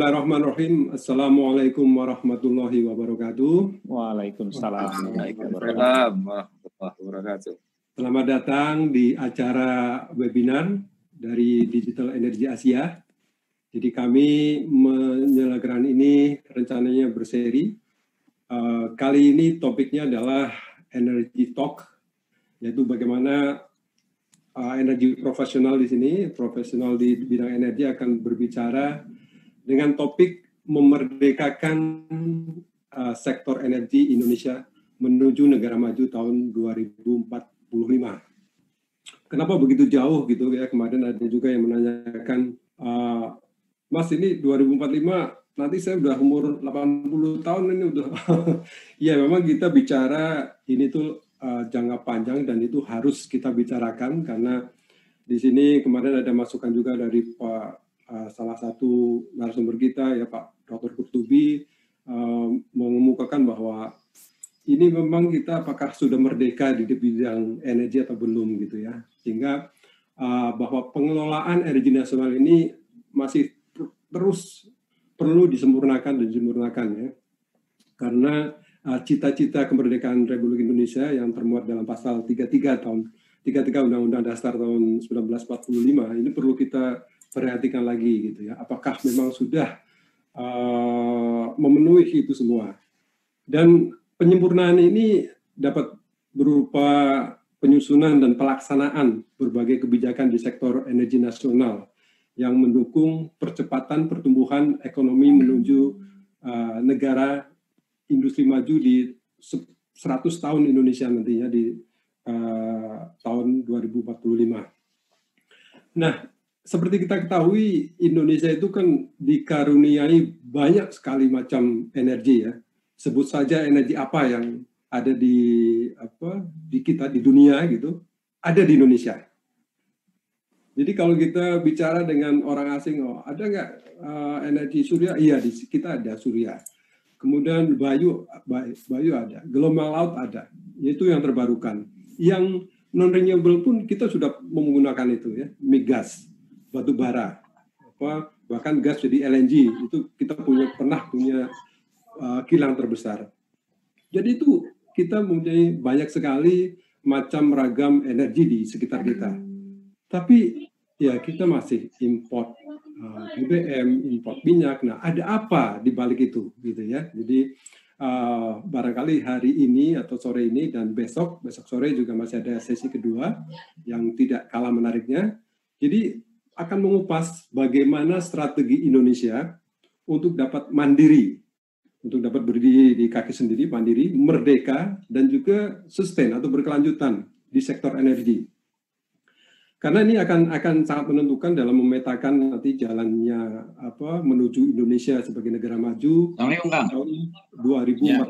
Bismillahirrahmanirrahim. Assalamualaikum warahmatullahi wabarakatuh. Waalaikumsalam. Waalaikumsalam warahmatullahi wabarakatuh. Selamat datang di acara webinar dari Digital Energy Asia. Jadi kami menyelenggarakan ini rencananya berseri. Kali ini topiknya adalah Energy Talk, yaitu bagaimana energi profesional di sini, profesional di bidang energi akan berbicara dengan topik memerdekakan sektor energi Indonesia menuju negara maju tahun 2045. Kenapa begitu jauh gitu ya? Kemarin ada juga yang menanyakan, Mas ini 2045 nanti saya udah umur 80 tahun ini udah. Ya memang kita bicara ini tuh jangka panjang dan itu harus kita bicarakan karena di sini kemarin ada masukan juga dari Pak salah satu narasumber kita ya Pak Dr. Qurtubi mengemukakan bahwa ini memang kita apakah sudah merdeka di bidang energi atau belum gitu ya, sehingga bahwa pengelolaan energi nasional ini masih terus perlu disempurnakan ya, karena cita-cita kemerdekaan Republik Indonesia yang termuat dalam pasal 33 Undang-Undang Dasar tahun 1945 ini perlu kita perhatikan lagi gitu ya. Apakah memang sudah memenuhi itu semua? Dan penyempurnaan ini dapat berupa penyusunan dan pelaksanaan berbagai kebijakan di sektor energi nasional yang mendukung percepatan pertumbuhan ekonomi menuju negara industri maju di 100 tahun Indonesia nantinya di tahun 2045. Nah, seperti kita ketahui, Indonesia itu kan dikaruniai banyak sekali macam energi ya. Sebut saja energi apa yang ada di kita di dunia gitu, ada di Indonesia. Jadi kalau kita bicara dengan orang asing, ada nggak energi surya? Iya, di kita ada surya. Kemudian bayu ada, gelombang laut ada, yaitu yang terbarukan. Yang non-renewable pun kita sudah menggunakan itu ya, migas, batu bara, bahkan gas jadi LNG itu kita pernah punya kilang terbesar. Jadi itu kita mempunyai banyak sekali macam ragam energi di sekitar kita. Tapi ya kita masih import BBM, import minyak. Nah, ada apa di balik itu gitu ya. Jadi barangkali hari ini atau sore ini dan besok sore juga masih ada sesi kedua yang tidak kalah menariknya. Jadi akan mengupas bagaimana strategi Indonesia untuk dapat mandiri, untuk dapat berdiri di kaki sendiri, mandiri, merdeka, dan juga sustain atau berkelanjutan di sektor energi. Karena ini akan sangat menentukan dalam memetakan nanti jalannya menuju Indonesia sebagai negara maju tahun 2045. Ya.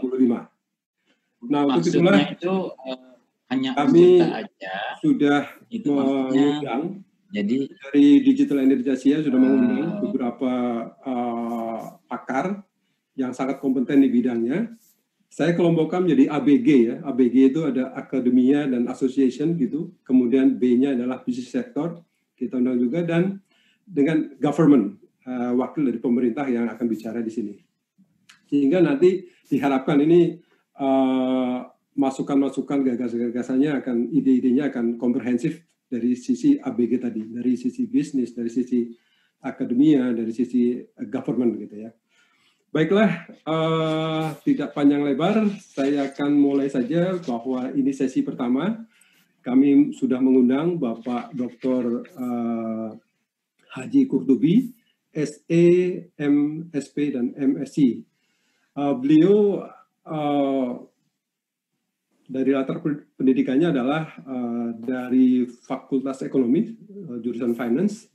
Nah, untuk itulah itu hanya kami aja, sudah mengundang dari Digital Energy Asia sudah mengundang beberapa pakar yang sangat kompeten di bidangnya. Saya kelompokkan menjadi ABG ya. ABG itu ada Academia dan Association gitu. Kemudian B-nya adalah Business Sector. Kita undang juga dan dengan government, wakil dari pemerintah yang akan bicara di sini. Sehingga nanti diharapkan ini masukan-masukan gagasan-gagasannya akan ide-idenya akan komprehensif dari sisi ABG tadi, dari sisi bisnis, dari sisi akademia, dari sisi government gitu ya. Baiklah, tidak panjang lebar, saya akan mulai saja bahwa ini sesi pertama. Kami sudah mengundang Bapak Dr. Haji Qurtubi, SE, MSP, dan MSc. Beliau dari latar pendidikannya adalah dari Fakultas Ekonomi, jurusan Finance.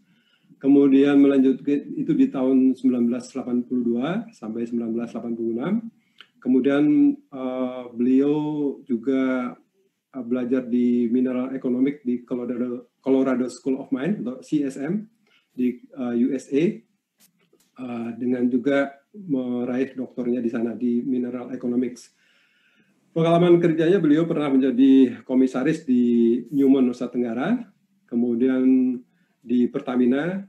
Kemudian melanjutkan itu di tahun 1982 sampai 1986. Kemudian beliau juga belajar di Mineral Economics di Colorado School of Mines atau CSM di USA, dengan juga meraih doktornya di sana di Mineral Economics. Pengalaman kerjanya beliau pernah menjadi komisaris di Newmont Nusa Tenggara, kemudian di Pertamina,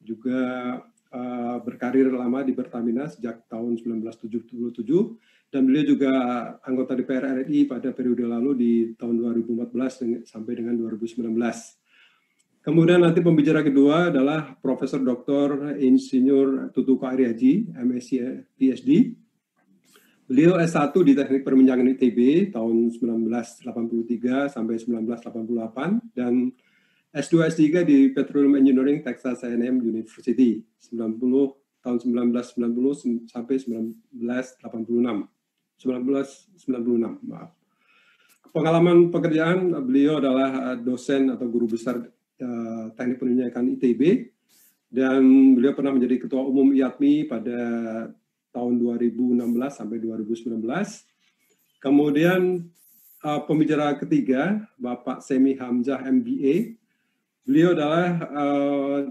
juga berkarir lama di Pertamina sejak tahun 1977 dan beliau juga anggota DPR RI pada periode lalu di tahun 2014 sampai dengan 2019. Kemudian nanti pembicara kedua adalah Profesor Dr. Insinyur Tutuko Ariyaji, MSc PhD. Beliau S1 di Teknik Perminyakan ITB tahun 1983 sampai 1988 dan S2 S3 di Petroleum Engineering Texas A&M University tahun 1990 sampai 1996. Maaf. Pengalaman pekerjaan beliau adalah dosen atau guru besar Teknik Perminyakan ITB dan beliau pernah menjadi ketua umum IATMI pada tahun 2016 sampai 2019. Kemudian pembicara ketiga Bapak Semi Hamzah MBA. Beliau adalah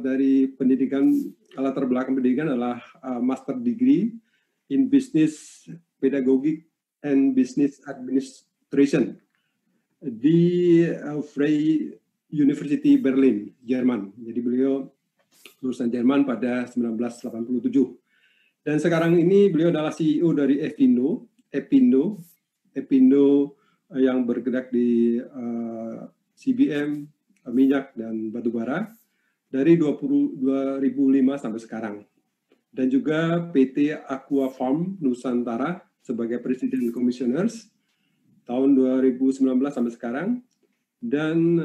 dari pendidikan, latar belakang pendidikan adalah Master Degree in Business Pedagogic and Business Administration di Freie University Berlin, Jerman. Jadi beliau lulusan Jerman pada 1987. Dan sekarang ini beliau adalah CEO dari Epindo yang bergerak di CBM, minyak dan batu bara dari 2005 sampai sekarang. Dan juga PT Aqua Farm Nusantara sebagai President Commissioners tahun 2019 sampai sekarang. Dan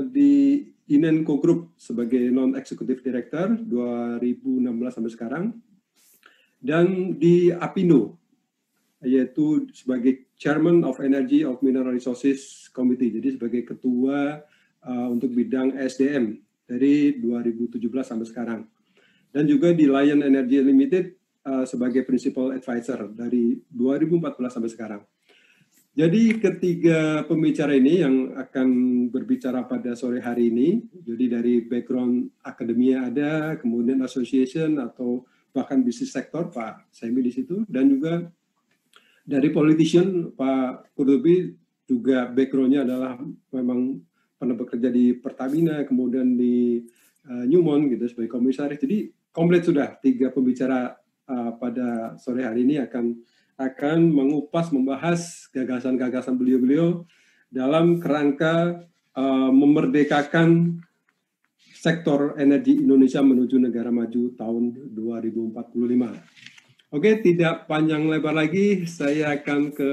di Inenco Group sebagai Non-Executive Director 2016 sampai sekarang. Dan di Apindo, yaitu sebagai Chairman of Energy of Mineral Resources Committee, jadi sebagai ketua untuk bidang SDM dari 2017 sampai sekarang. Dan juga di Lion Energy Limited sebagai Principal Advisor dari 2014 sampai sekarang. Jadi ketiga pembicara ini yang akan berbicara pada sore hari ini, jadi dari background akademia ada, kemudian association atau bahkan bisnis sektor Pak Semi di situ, dan juga dari politician Pak Qurtubi juga background-nya adalah memang pernah bekerja di Pertamina, kemudian di Newmont gitu sebagai komisaris. Jadi komplit sudah tiga pembicara pada sore hari ini akan mengupas, membahas gagasan-gagasan beliau-beliau dalam kerangka memerdekakan sektor energi Indonesia menuju negara maju tahun 2045. Oke, tidak panjang lebar lagi, saya akan ke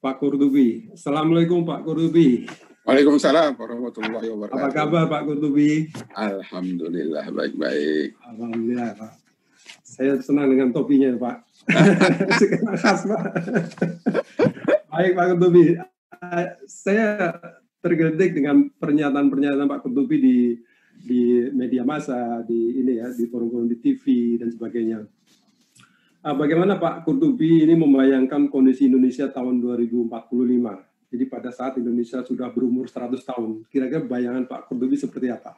Pak Qurtubi. Assalamualaikum Pak Qurtubi. Waalaikumsalam warahmatullahi wabarakatuh. Apa kabar Pak Qurtubi? Alhamdulillah baik-baik. Alhamdulillah Pak. Saya senang dengan topinya Pak. Khas Pak. Baik Pak Qurtubi. Saya tergelitik dengan pernyataan-pernyataan Pak Qurtubi di media massa, di forum-forum di TV dan sebagainya. Bagaimana Pak Qurtubi ini membayangkan kondisi Indonesia tahun 2045? Jadi pada saat Indonesia sudah berumur 100 tahun, kira-kira bayangan Pak Qurtubi seperti apa?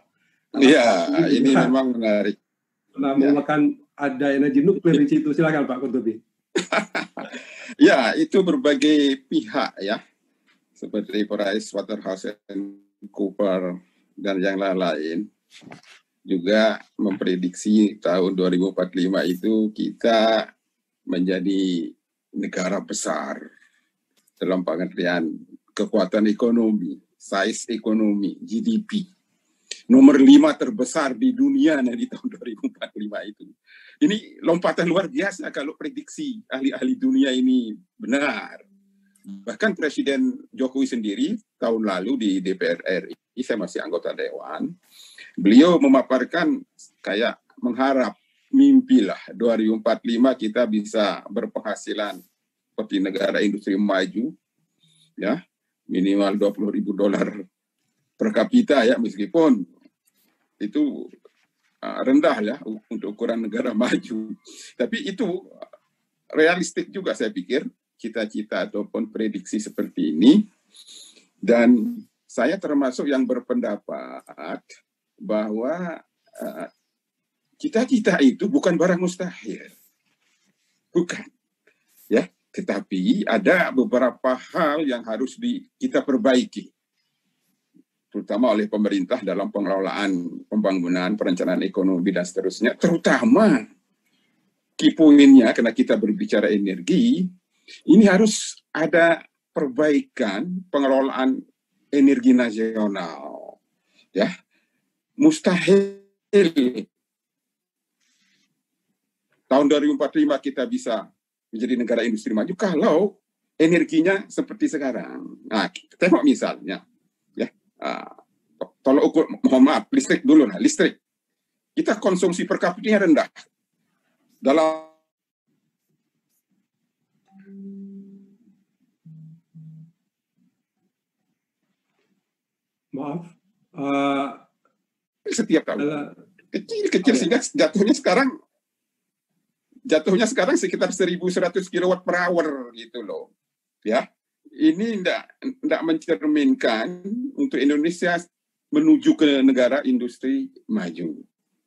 Iya, ini memang menarik. Menggunakan ada energi nuklir di situ, silakan Pak Qurtubi. Ya, itu berbagai pihak ya, seperti PricewaterhouseCoopers dan yang lain-lain juga memprediksi tahun 2045 itu kita menjadi negara besar dalam pengertian kekuatan ekonomi, size ekonomi, GDP. Nomor 5 terbesar di dunia di tahun 2045 itu. Ini lompatan luar biasa kalau prediksi ahli-ahli dunia ini benar. Bahkan Presiden Jokowi sendiri tahun lalu di DPR RI, saya masih anggota Dewan, beliau memaparkan kayak mengharap mimpilah 2045 kita bisa berpenghasilan seperti negara industri maju, ya minimal $20.000 per kapita ya, meskipun itu rendah ya untuk ukuran negara maju. Tapi itu realistik juga saya pikir cita-cita ataupun prediksi seperti ini. Dan saya termasuk yang berpendapat bahwa cita-cita itu bukan barang mustahil. Bukan. Ya, tetapi ada beberapa hal yang harus kita perbaiki. Terutama oleh pemerintah dalam pengelolaan pembangunan, perencanaan ekonomi, dan seterusnya, terutama key point-nya, karena kita berbicara energi, ini harus ada perbaikan pengelolaan energi nasional. Ya, mustahil tahun 2045 kita bisa menjadi negara industri maju kalau energinya seperti sekarang. Nah, tengok misalnya, ya, tolong ukur, mohon maaf, listrik dulu lah, listrik. Kita konsumsi per kapitanya rendah. Dalam Maaf, setiap tahun kecil sehingga jatuhnya sekarang sekitar 1.100 kilowatt per hour gitu loh, ya. Ini tidak mencerminkan untuk Indonesia menuju ke negara industri maju.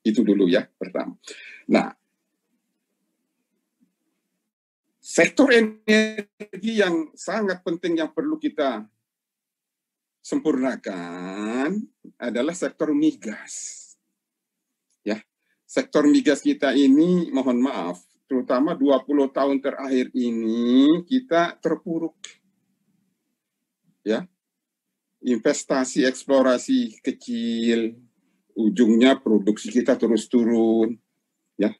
Itu dulu ya pertama. Nah, sektor energi yang sangat penting yang perlu kita sempurnakan adalah sektor migas. Ya, sektor migas kita ini, mohon maaf, terutama 20 tahun terakhir ini kita terpuruk. Ya, investasi eksplorasi kecil, ujungnya produksi kita terus turun. Ya,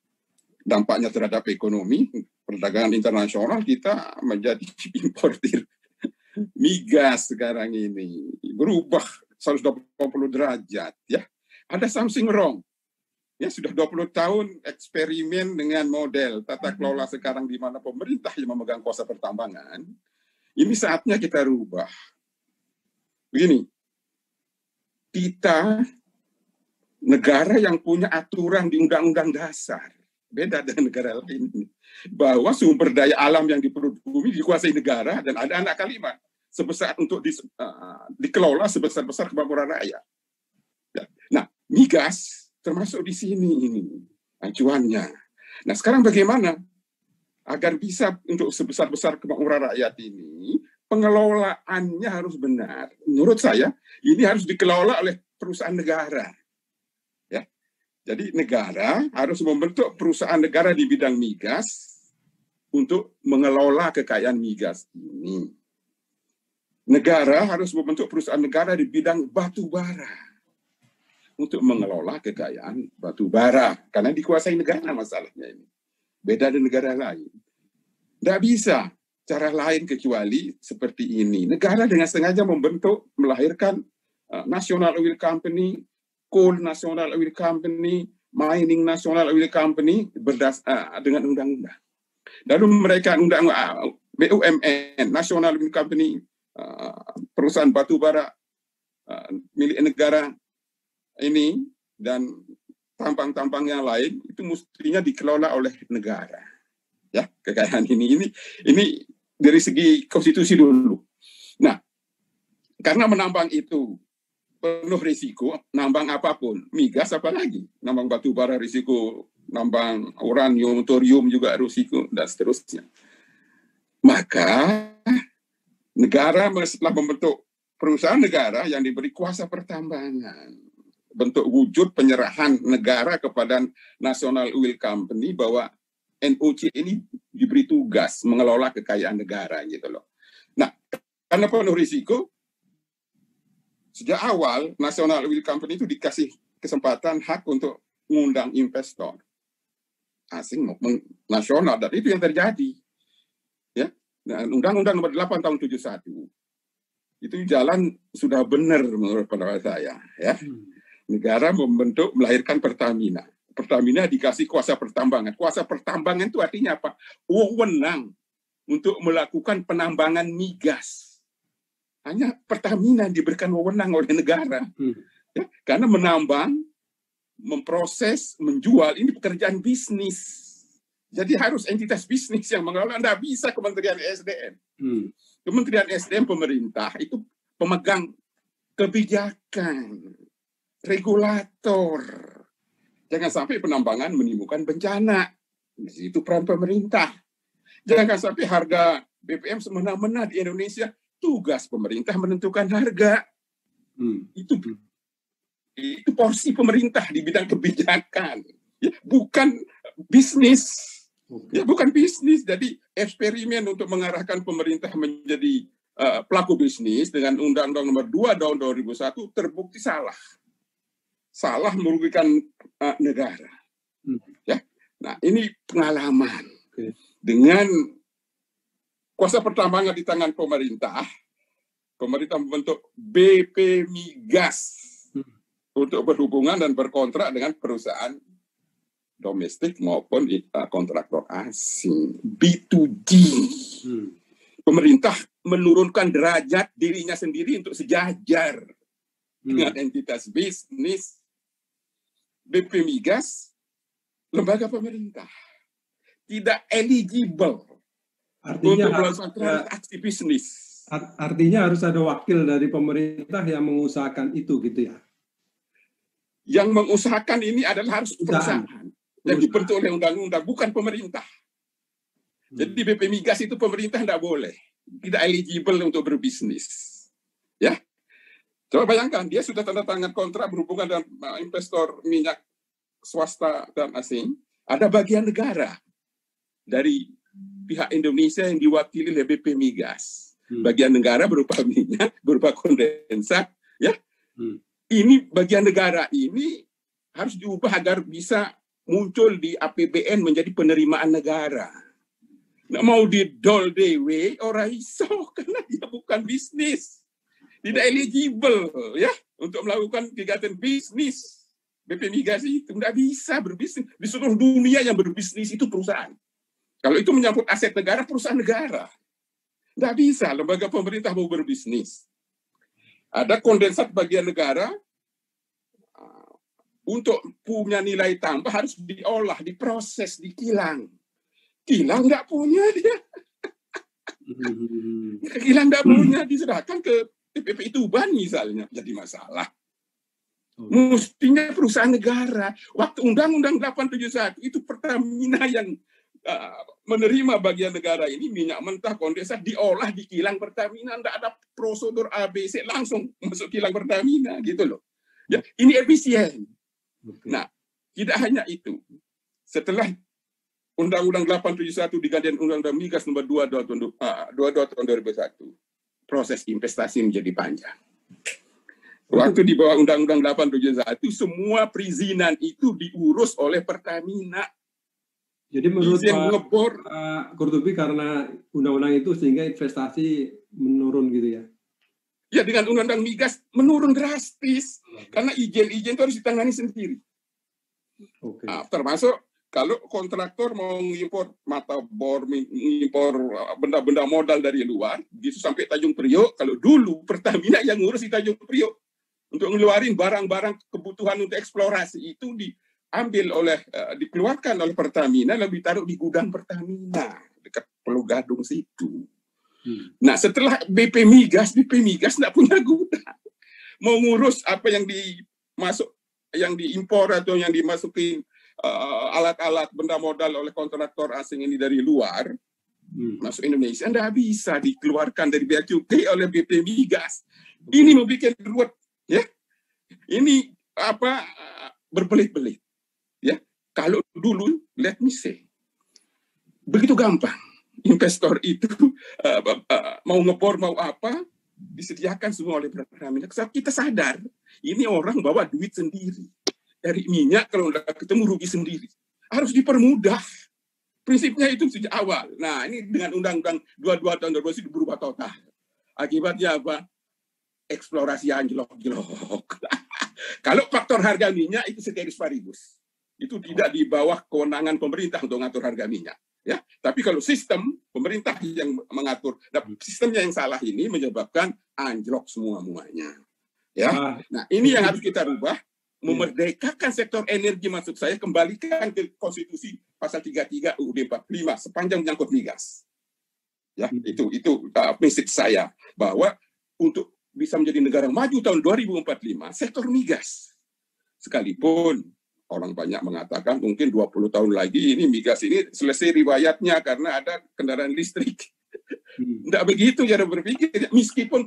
dampaknya terhadap ekonomi, perdagangan internasional, kita menjadi importir migas sekarang ini, berubah 180 derajat. Ya, ada something wrong. Ya, sudah 20 tahun eksperimen dengan model tata kelola sekarang di mana pemerintah yang memegang kuasa pertambangan. Ini saatnya kita rubah. Begini, kita negara yang punya aturan di Undang-Undang Dasar, beda dengan negara lain, bahwa sumber daya alam yang di perut bumi dikuasai negara dan ada anak kalimat sebesar untuk dikelola sebesar-besar kemakmuran rakyat. Ya. Nah, migas termasuk di sini ini acuannya. Nah, sekarang bagaimana agar bisa untuk sebesar-besar kemakmuran rakyat ini pengelolaannya harus benar. Menurut saya ini harus dikelola oleh perusahaan negara. Ya, jadi negara harus membentuk perusahaan negara di bidang migas untuk mengelola kekayaan migas ini. Negara harus membentuk perusahaan negara di bidang batu bara untuk mengelola kekayaan batu bara karena dikuasai negara masalahnya ini. Beda dengan negara lain. Tidak bisa cara lain kecuali seperti ini. Negara dengan sengaja membentuk, melahirkan National Oil Company, Coal National Oil Company, Mining National Oil Company dengan undang-undang. Lalu mereka undang BUMN, National Oil Company, perusahaan batu bara milik negara ini dan tambang-tambang yang lain itu mestinya dikelola oleh negara. Ya, kekayaan ini dari segi konstitusi dulu. Nah, karena menambang itu penuh risiko, nambang apapun, migas apalagi, nambang batu bara risiko, nambang uranium, thorium juga risiko dan seterusnya. Maka negara setelah membentuk perusahaan negara yang diberi kuasa pertambangan, bentuk wujud penyerahan negara kepada National Oil Company bahwa NOC ini diberi tugas mengelola kekayaan negara gitu loh. Nah, karena penuh risiko, sejak awal National Oil Company itu dikasih kesempatan hak untuk mengundang investor asing maupun nasional, dan itu yang terjadi. Ya, nah, Undang-Undang Nomor 8 tahun 71 itu jalan sudah benar menurut pendapat saya. Ya, negara melahirkan Pertamina. Pertamina dikasih kuasa pertambangan. Kuasa pertambangan itu artinya apa? Wewenang untuk melakukan penambangan migas. Hanya Pertamina diberikan wewenang oleh negara. Ya, karena menambang, memproses, menjual, ini pekerjaan bisnis. Jadi harus entitas bisnis yang mengelola. Tidak bisa Kementerian SDM. Kementerian SDM pemerintah itu pemegang kebijakan, regulator. Jangan sampai penambangan menimbulkan bencana. Di situ peran pemerintah. Jangan sampai harga BBM semena-mena di Indonesia. Tugas pemerintah menentukan harga. Itu itu porsi pemerintah di bidang kebijakan, ya, bukan bisnis. Oke. Ya, bukan bisnis. Jadi eksperimen untuk mengarahkan pemerintah menjadi pelaku bisnis dengan Undang-Undang Nomor 2 tahun 2001 terbukti salah. Salah merugikan negara. Ya. Nah, ini pengalaman. Oke. Dengan kuasa pertambangan di tangan pemerintah membentuk BP Migas untuk berhubungan dan berkontrak dengan perusahaan domestik maupun kontraktor asing. B2G. Pemerintah menurunkan derajat dirinya sendiri untuk sejajar dengan entitas bisnis. BP Migas, lembaga pemerintah, tidak eligible Artinya untuk harus melakukan transaksi bisnis. Artinya harus ada wakil dari pemerintah yang mengusahakan itu, gitu ya? Yang mengusahakan ini adalah harus perusahaan yang dibentuk oleh undang-undang, bukan pemerintah. Jadi BP Migas itu pemerintah tidak boleh, tidak eligible untuk berbisnis. Ya, coba bayangkan dia sudah tanda tangan kontrak berhubungan dengan investor minyak swasta dan asing. Ada bagian negara dari pihak Indonesia yang diwakili oleh BP Migas. Bagian negara berupa minyak, berupa kondensat. Ya, ini bagian negara ini harus diubah agar bisa muncul di APBN menjadi penerimaan negara. Nggak mau didol dewe, orang iso, karena dia bukan bisnis. Tidak eligible ya untuk melakukan kegiatan bisnis. BP Migas itu nggak bisa berbisnis. Di seluruh dunia yang berbisnis itu perusahaan. Kalau itu menyangkut aset negara, perusahaan negara. Nggak bisa, lembaga pemerintah mau berbisnis. Ada kondensat bagian negara, untuk punya nilai tambah harus diolah, diproses, dikilang. Kilang nggak punya dia. Kilang nggak punya, diserahkan ke TPP Tuban misalnya. Jadi masalah. Mestinya perusahaan negara. Waktu Undang-Undang 871 itu Pertamina yang menerima bagian negara ini, minyak mentah, kondensat, diolah di kilang Pertamina. Nggak ada prosedur ABC, langsung masuk kilang Pertamina gitu loh. Ya, ini efisien. Nah, tidak hanya itu. Setelah Undang-Undang 871 diganti Undang-Undang Migas Nomor 2 tahun 2001, proses investasi menjadi panjang. Waktu di bawah Undang-Undang 871, semua perizinan itu diurus oleh Pertamina. Jadi menurut Pak Qurtubi karena undang-undang itu sehingga investasi menurun gitu ya? Ya, dengan Undang-Undang Migas menurun drastis. Karena izin-izin itu harus ditangani sendiri. Okay. Termasuk kalau kontraktor mau mengimpor mata bor, mengimpor benda-benda modal dari luar, gitu sampai Tanjung Priok, kalau dulu Pertamina yang ngurus di Tanjung Priok. Untuk ngeluarin barang-barang kebutuhan untuk eksplorasi itu dikeluarkan oleh Pertamina, lalu ditaruh di gudang Pertamina dekat Pulau Gadung situ. Nah, setelah BP Migas nggak punya gudang. Mau ngurus apa yang diimpor atau yang dimasukin alat-alat benda modal oleh kontraktor asing ini dari luar, masuk Indonesia, nggak bisa dikeluarkan dari bea cukai oleh BP Migas. Ini membuat ruwet, ya. Ini berbelit-belit, ya. Kalau dulu, let me say, begitu gampang. Investor itu mau ngebor mau apa disediakan semua oleh Pertamina. Kita sadar ini orang bawa duit sendiri dari minyak, kalau udah ketemu rugi sendiri, harus dipermudah. Prinsipnya itu sejak awal. Nah, ini dengan Undang-Undang 22 tahun 2020 berubah total. Akibatnya apa? Eksplorasi anjlok-jlok. Kalau faktor harga minyak itu ceteris paribus, itu tidak di bawah kewenangan pemerintah untuk mengatur harga minyak. Ya, tapi kalau sistem pemerintah yang mengatur, sistemnya yang salah ini menyebabkan anjlok semuanya. Ya, nah ini yang harus kita rubah, memerdekakan sektor energi, maksud saya kembalikan ke konstitusi pasal 33 UUD 45 sepanjang menyangkut migas. Ya, itu prinsip saya bahwa untuk bisa menjadi negara maju tahun 2045 sektor migas, sekalipun orang banyak mengatakan mungkin 20 tahun lagi ini migas ini selesai riwayatnya karena ada kendaraan listrik. Tidak begitu cara berpikir. Meskipun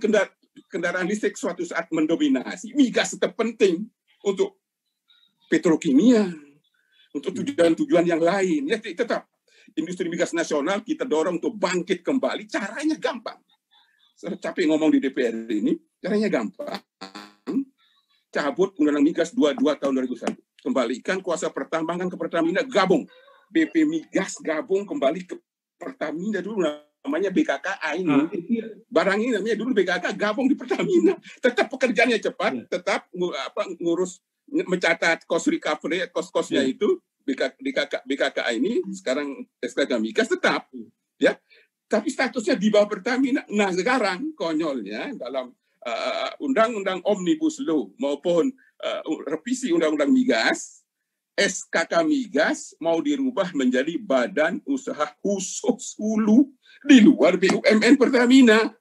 kendaraan listrik suatu saat mendominasi, migas tetap penting untuk petrokimia, untuk tujuan-tujuan yang lain. Ya tetap industri migas nasional kita dorong untuk bangkit kembali. Caranya gampang. Saya capek ngomong di DPR ini, caranya gampang. Cabut Undang-Undang Migas 22 tahun 2001. Kembalikan kuasa pertambangan ke Pertamina, gabung. BP Migas gabung kembali ke Pertamina dulu, namanya BKKA ini. Barang ini namanya dulu BKK, gabung di Pertamina. Tetap pekerjaannya cepat, tetap ngurus, mencatat cost recovery, cost-costnya itu BKKA ini, sekarang SKK Migas tetap. Ya, tapi statusnya di bawah Pertamina. Nah sekarang konyolnya dalam Undang-Undang Omnibus Law maupun revisi Undang-Undang Migas, SKK Migas mau dirubah menjadi Badan Usaha Khusus Hulu di luar BUMN Pertamina.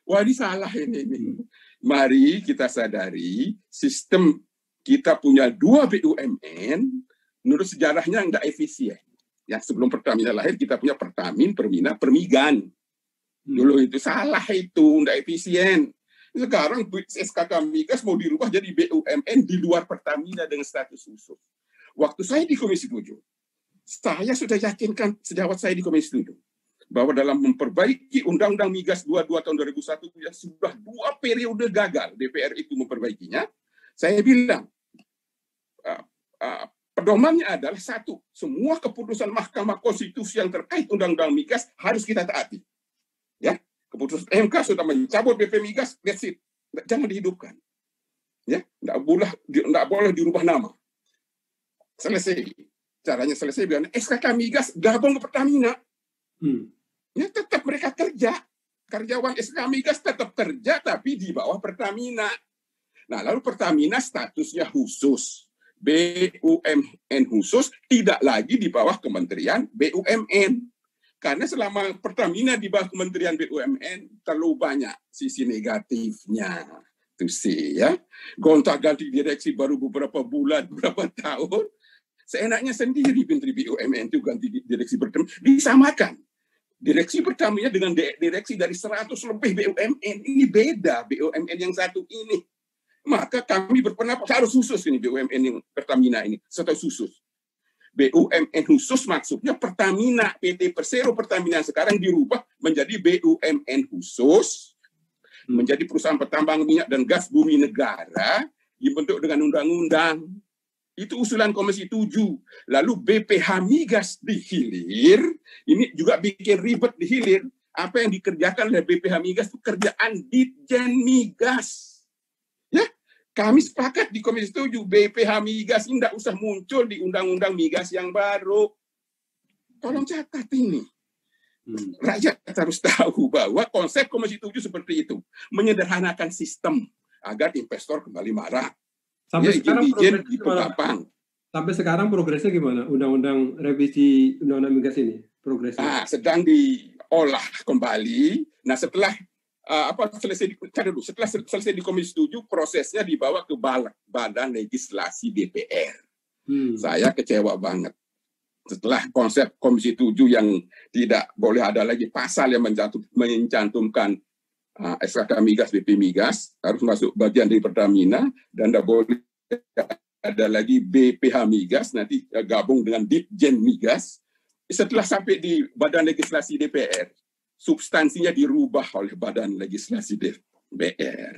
Wah ini salah ini. Mari kita sadari sistem kita punya 2 BUMN, menurut sejarahnya nggak efisien. Yang sebelum Pertamina lahir kita punya Pertamin, Permina, Permigan. Dulu itu salah itu, nggak efisien. Sekarang SKK Migas mau dirubah jadi BUMN di luar Pertamina dengan status khusus. Waktu saya di Komisi 7, saya sudah yakinkan sejawat saya di Komisi 7 bahwa dalam memperbaiki Undang-Undang Migas 22 tahun 2001 yang sudah 2 periode gagal DPR itu memperbaikinya, saya bilang pedomannya adalah 1, semua keputusan Mahkamah Konstitusi yang terkait Undang-Undang Migas harus kita taati. Ya, keputusan MK sudah mencabut BP Migas, that's it. Jangan dihidupkan. Ya, enggak boleh dirubah nama. Selesai. Caranya selesai biar SKK Migas gabung ke Pertamina. Ya, tetap mereka kerja. Karyawan SKK Migas tetap kerja tapi di bawah Pertamina. Nah, lalu Pertamina statusnya khusus. BUMN khusus tidak lagi di bawah Kementerian BUMN. Karena selama Pertamina di bawah Kementerian BUMN terlalu banyak sisi negatifnya. Itu sih ya. Gonta-ganti direksi baru beberapa bulan, beberapa tahun. Seenaknya sendiri Menteri BUMN itu ganti direksi Pertamina. Disamakan. Direksi Pertamina dengan direksi dari 100 lebih BUMN. Ini beda BUMN yang satu ini. Maka kami berpendapat harus khusus ini BUMN yang Pertamina ini. Status khusus. BUMN khusus maksudnya Pertamina, PT Persero Pertamina sekarang dirubah menjadi BUMN khusus, menjadi perusahaan pertambangan minyak dan gas bumi negara, dibentuk dengan undang-undang. Itu usulan Komisi 7. Lalu BPH Migas di hilir, ini juga bikin ribet di hilir. Apa yang dikerjakan oleh BPH Migas itu kerjaan Ditjen Migas. Ya, kami sepakat di Komisi 7, BPH Migas ini tidak usah muncul di Undang-Undang Migas yang baru. Tolong catat ini. Rakyat harus tahu bahwa konsep Komisi 7 seperti itu. Menyederhanakan sistem agar investor kembali marah. Sampai ya, sekarang izin itu gampang. Sampai sekarang progresnya gimana? Undang-undang revisi Undang-Undang Migas ini progresnya? Sedang diolah kembali. Nah, setelah selesai di Komisi 7, prosesnya dibawa ke Badan Legislasi DPR. Saya kecewa banget. Setelah konsep Komisi 7 yang tidak boleh ada lagi pasal yang mencantumkan SKK Migas, BP Migas, harus masuk bagian dari Pertamina, dan tidak boleh ada lagi BPH Migas, nanti gabung dengan Ditjen Migas. Setelah sampai di Badan Legislasi DPR, substansinya dirubah oleh Badan Legislasi DPR.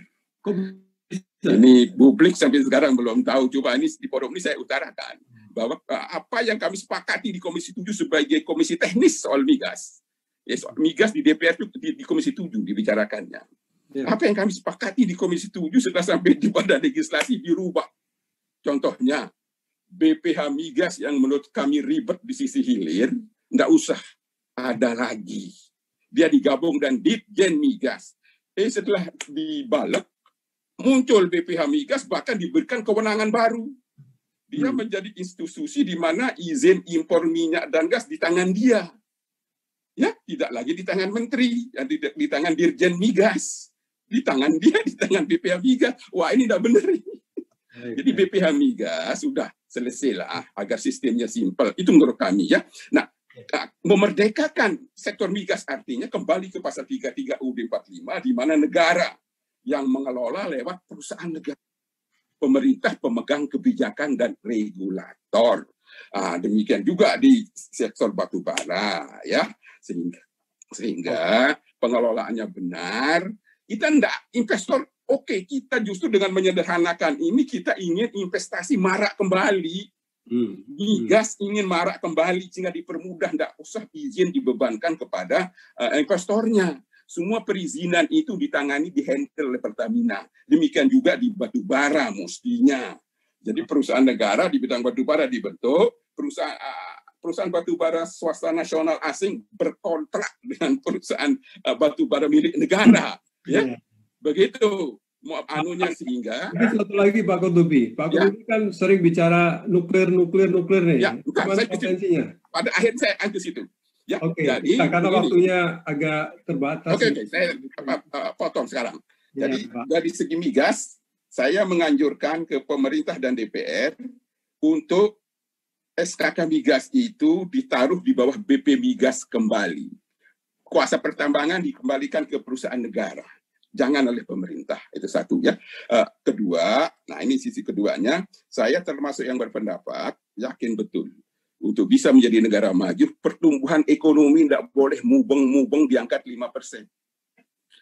Ini publik sampai sekarang belum tahu. Coba ini di forum ini saya utarakan bahwa apa yang kami sepakati di Komisi 7 sebagai komisi teknis soal migas. Ya, soal migas di DPR itu di Komisi 7 dibicarakannya. Ya. Apa yang kami sepakati di Komisi 7 setelah sampai di Badan Legislasi dirubah. Contohnya BPH Migas yang menurut kami ribet di sisi hilir, nggak usah ada lagi. Dia digabung dan Ditjen Migas. Setelah dibalik, muncul BPH Migas, bahkan diberikan kewenangan baru. Dia menjadi institusi di mana izin impor minyak dan gas di tangan dia. Ya, tidak lagi di tangan menteri, ya, di tangan Dirjen Migas. Di tangan dia, di tangan BPH Migas. Wah, ini tidak benar ini. Jadi BPH Migas sudah selesailah agar sistemnya simpel. Itu menurut kami ya. Nah, memerdekakan sektor migas artinya kembali ke pasal 33 UUD 45 di mana negara yang mengelola lewat perusahaan negara. pemerintah pemegang kebijakan dan regulator. Demikian juga di sektor batu bara, ya, sehingga pengelolaannya benar. Kita enggak investor, oke, kita justru dengan menyederhanakan ini kita ingin investasi marak kembali. Migas ingin marak kembali sehingga dipermudah, enggak usah izin dibebankan kepada investornya. Semua perizinan itu ditangani, dihandle oleh Pertamina. Demikian juga di batu bara mestinya. Jadi perusahaan negara di bidang batu bara dibentuk, perusahaan batu bara swasta nasional asing berkontrak dengan perusahaan batu bara milik negara. Ya, begitu. Anunya sehingga. Satu lagi Pak Qutubi. Pak Qutubi kan sering bicara nuklir nih. Ya, saya potensinya. Pada akhir saya ke situ. Ya, jadi karena waktunya agak terbatas. Oke, saya potong sekarang. Jadi dari segi migas, saya menganjurkan ke pemerintah dan DPR untuk SKK migas itu ditaruh di bawah BP Migas kembali. Kuasa pertambangan dikembalikan ke perusahaan negara. Jangan oleh pemerintah, itu satu ya. Kedua, nah ini sisi keduanya, saya termasuk yang berpendapat, yakin betul, untuk bisa menjadi negara maju, pertumbuhan ekonomi tidak boleh mubeng-mubeng di angka 5%.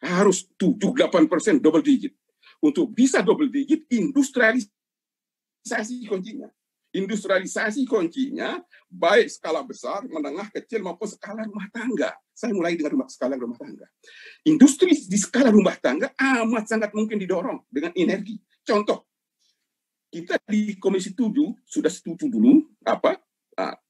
Harus 7-8%, double digit. Untuk bisa double digit, industrialisasi kuncinya. Industrialisasi kuncinya, baik skala besar, menengah, kecil, maupun skala rumah tangga. Saya mulai dengan skala rumah tangga. Industri di skala rumah tangga amat sangat mungkin didorong dengan energi. Contoh, kita di Komisi 7 sudah setuju dulu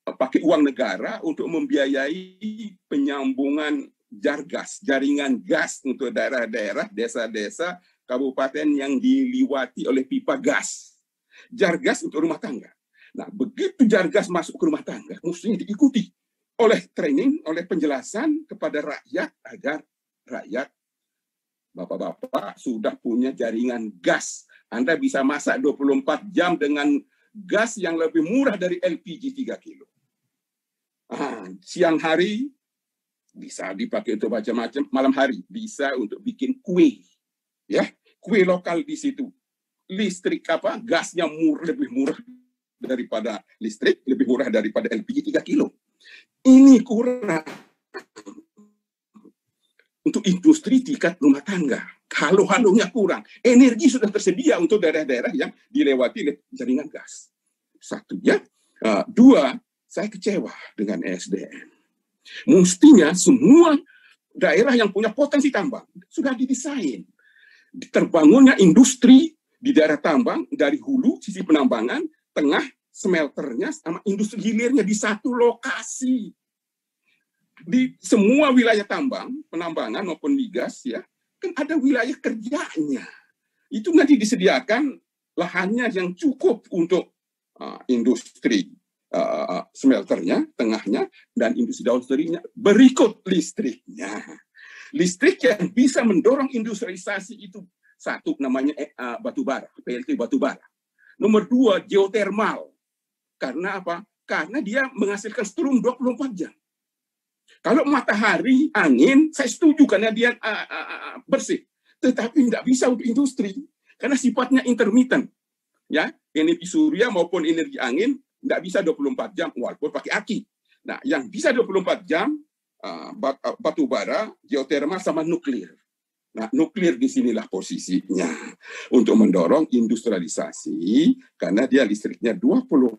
pakai uang negara untuk membiayai penyambungan jargas, jaringan gas untuk daerah-daerah, desa-desa, kabupaten yang diliwati oleh pipa gas. Jargas untuk rumah tangga. Nah, begitu jargas masuk ke rumah tangga, mestinya diikuti oleh training, oleh penjelasan kepada rakyat agar rakyat, bapak-bapak sudah punya jaringan gas. Anda bisa masak 24 jam dengan gas yang lebih murah dari LPG 3 kilo. Siang hari bisa dipakai untuk macam-macam, malam hari bisa untuk bikin kue. Ya, kue lokal di situ. Listrik gasnya lebih murah daripada listrik, lebih murah daripada LPG 3 kilo. Ini kurang untuk industri tingkat rumah tangga. Halo-halonya kurang. Energi sudah tersedia untuk daerah-daerah yang dilewati oleh jaringan gas. Satu ya. Dua, saya kecewa dengan ESDM. Mestinya semua daerah yang punya potensi tambang sudah didesain. Terbangunnya industri di daerah tambang dari hulu, sisi penambangan, tengah, smelternya, sama industri hilirnya di satu lokasi. Di semua wilayah tambang, penambangan maupun migas, ya, kan ada wilayah kerjanya. Itu nanti disediakan lahannya yang cukup untuk industri smelternya, tengahnya, dan industri downstreamnya. Berikut listriknya. Listrik yang bisa mendorong industrialisasi itu, satu namanya batu bara, PLT batu bara. Nomor dua, geotermal. Karena apa? Karena dia menghasilkan strum 24 jam. Kalau matahari, angin, saya setuju karena dia bersih. Tetapi tidak bisa untuk industri. Karena sifatnya intermittent. Ya, energi surya maupun energi angin tidak bisa 24 jam walaupun pakai aki. Nah, yang bisa 24 jam, batu bara, geotermal, sama nuklir. Nah, nuklir di sinilah posisinya untuk mendorong industrialisasi karena dia listriknya 24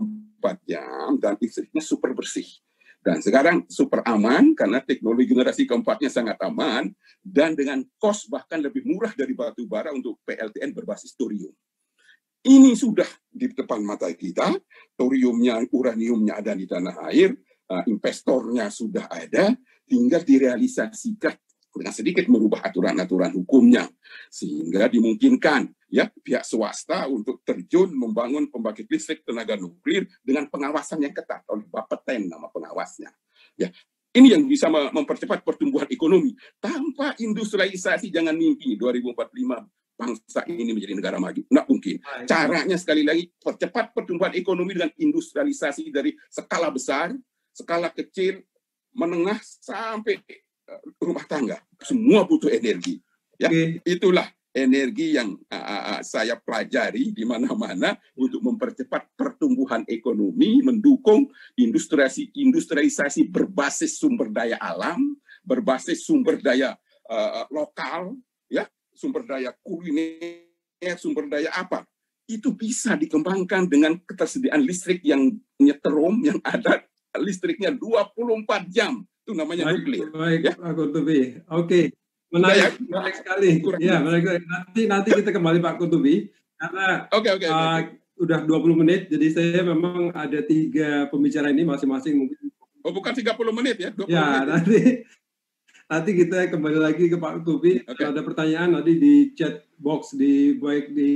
jam dan listriknya super bersih. Dan sekarang super aman karena teknologi generasi keempatnya sangat aman dan dengan kos bahkan lebih murah dari batu bara untuk PLTN berbasis thorium. Ini sudah di depan mata kita, thoriumnya, uraniumnya ada di tanah air, investornya sudah ada, tinggal direalisasikan dengan sedikit merubah aturan-aturan hukumnya sehingga dimungkinkan ya pihak swasta untuk terjun membangun pembangkit listrik tenaga nuklir dengan pengawasan yang ketat oleh Bapeten nama pengawasnya. Ya, ini yang bisa mempercepat pertumbuhan ekonomi. Tanpa industrialisasi jangan mimpi 2045 bangsa ini menjadi negara maju. Nggak mungkin. Caranya sekali lagi percepat pertumbuhan ekonomi dengan industrialisasi dari skala besar, skala kecil, menengah sampai rumah tangga. Semua butuh energi. Ya, itulah energi yang saya pelajari di mana-mana untuk mempercepat pertumbuhan ekonomi, mendukung industrialisasi berbasis sumber daya alam, berbasis sumber daya lokal, ya, sumber daya kuliner, sumber daya apa. Itu bisa dikembangkan dengan ketersediaan listrik yang nyeterum, yang ada listriknya 24 jam. Itu namanya nuklir. Baik, ya. Pak Kutubi. Oke. Menarik sekali. Ya, menarik. Nanti kita kembali Pak Kutubi karena udah 20 menit, jadi saya memang ada 3 pembicara ini masing-masing mungkin. Oh, bukan 30 menit ya? 20 ya, menit. nanti kita kembali lagi ke Pak Kutubi. Kalau ada pertanyaan nanti di chat box baik di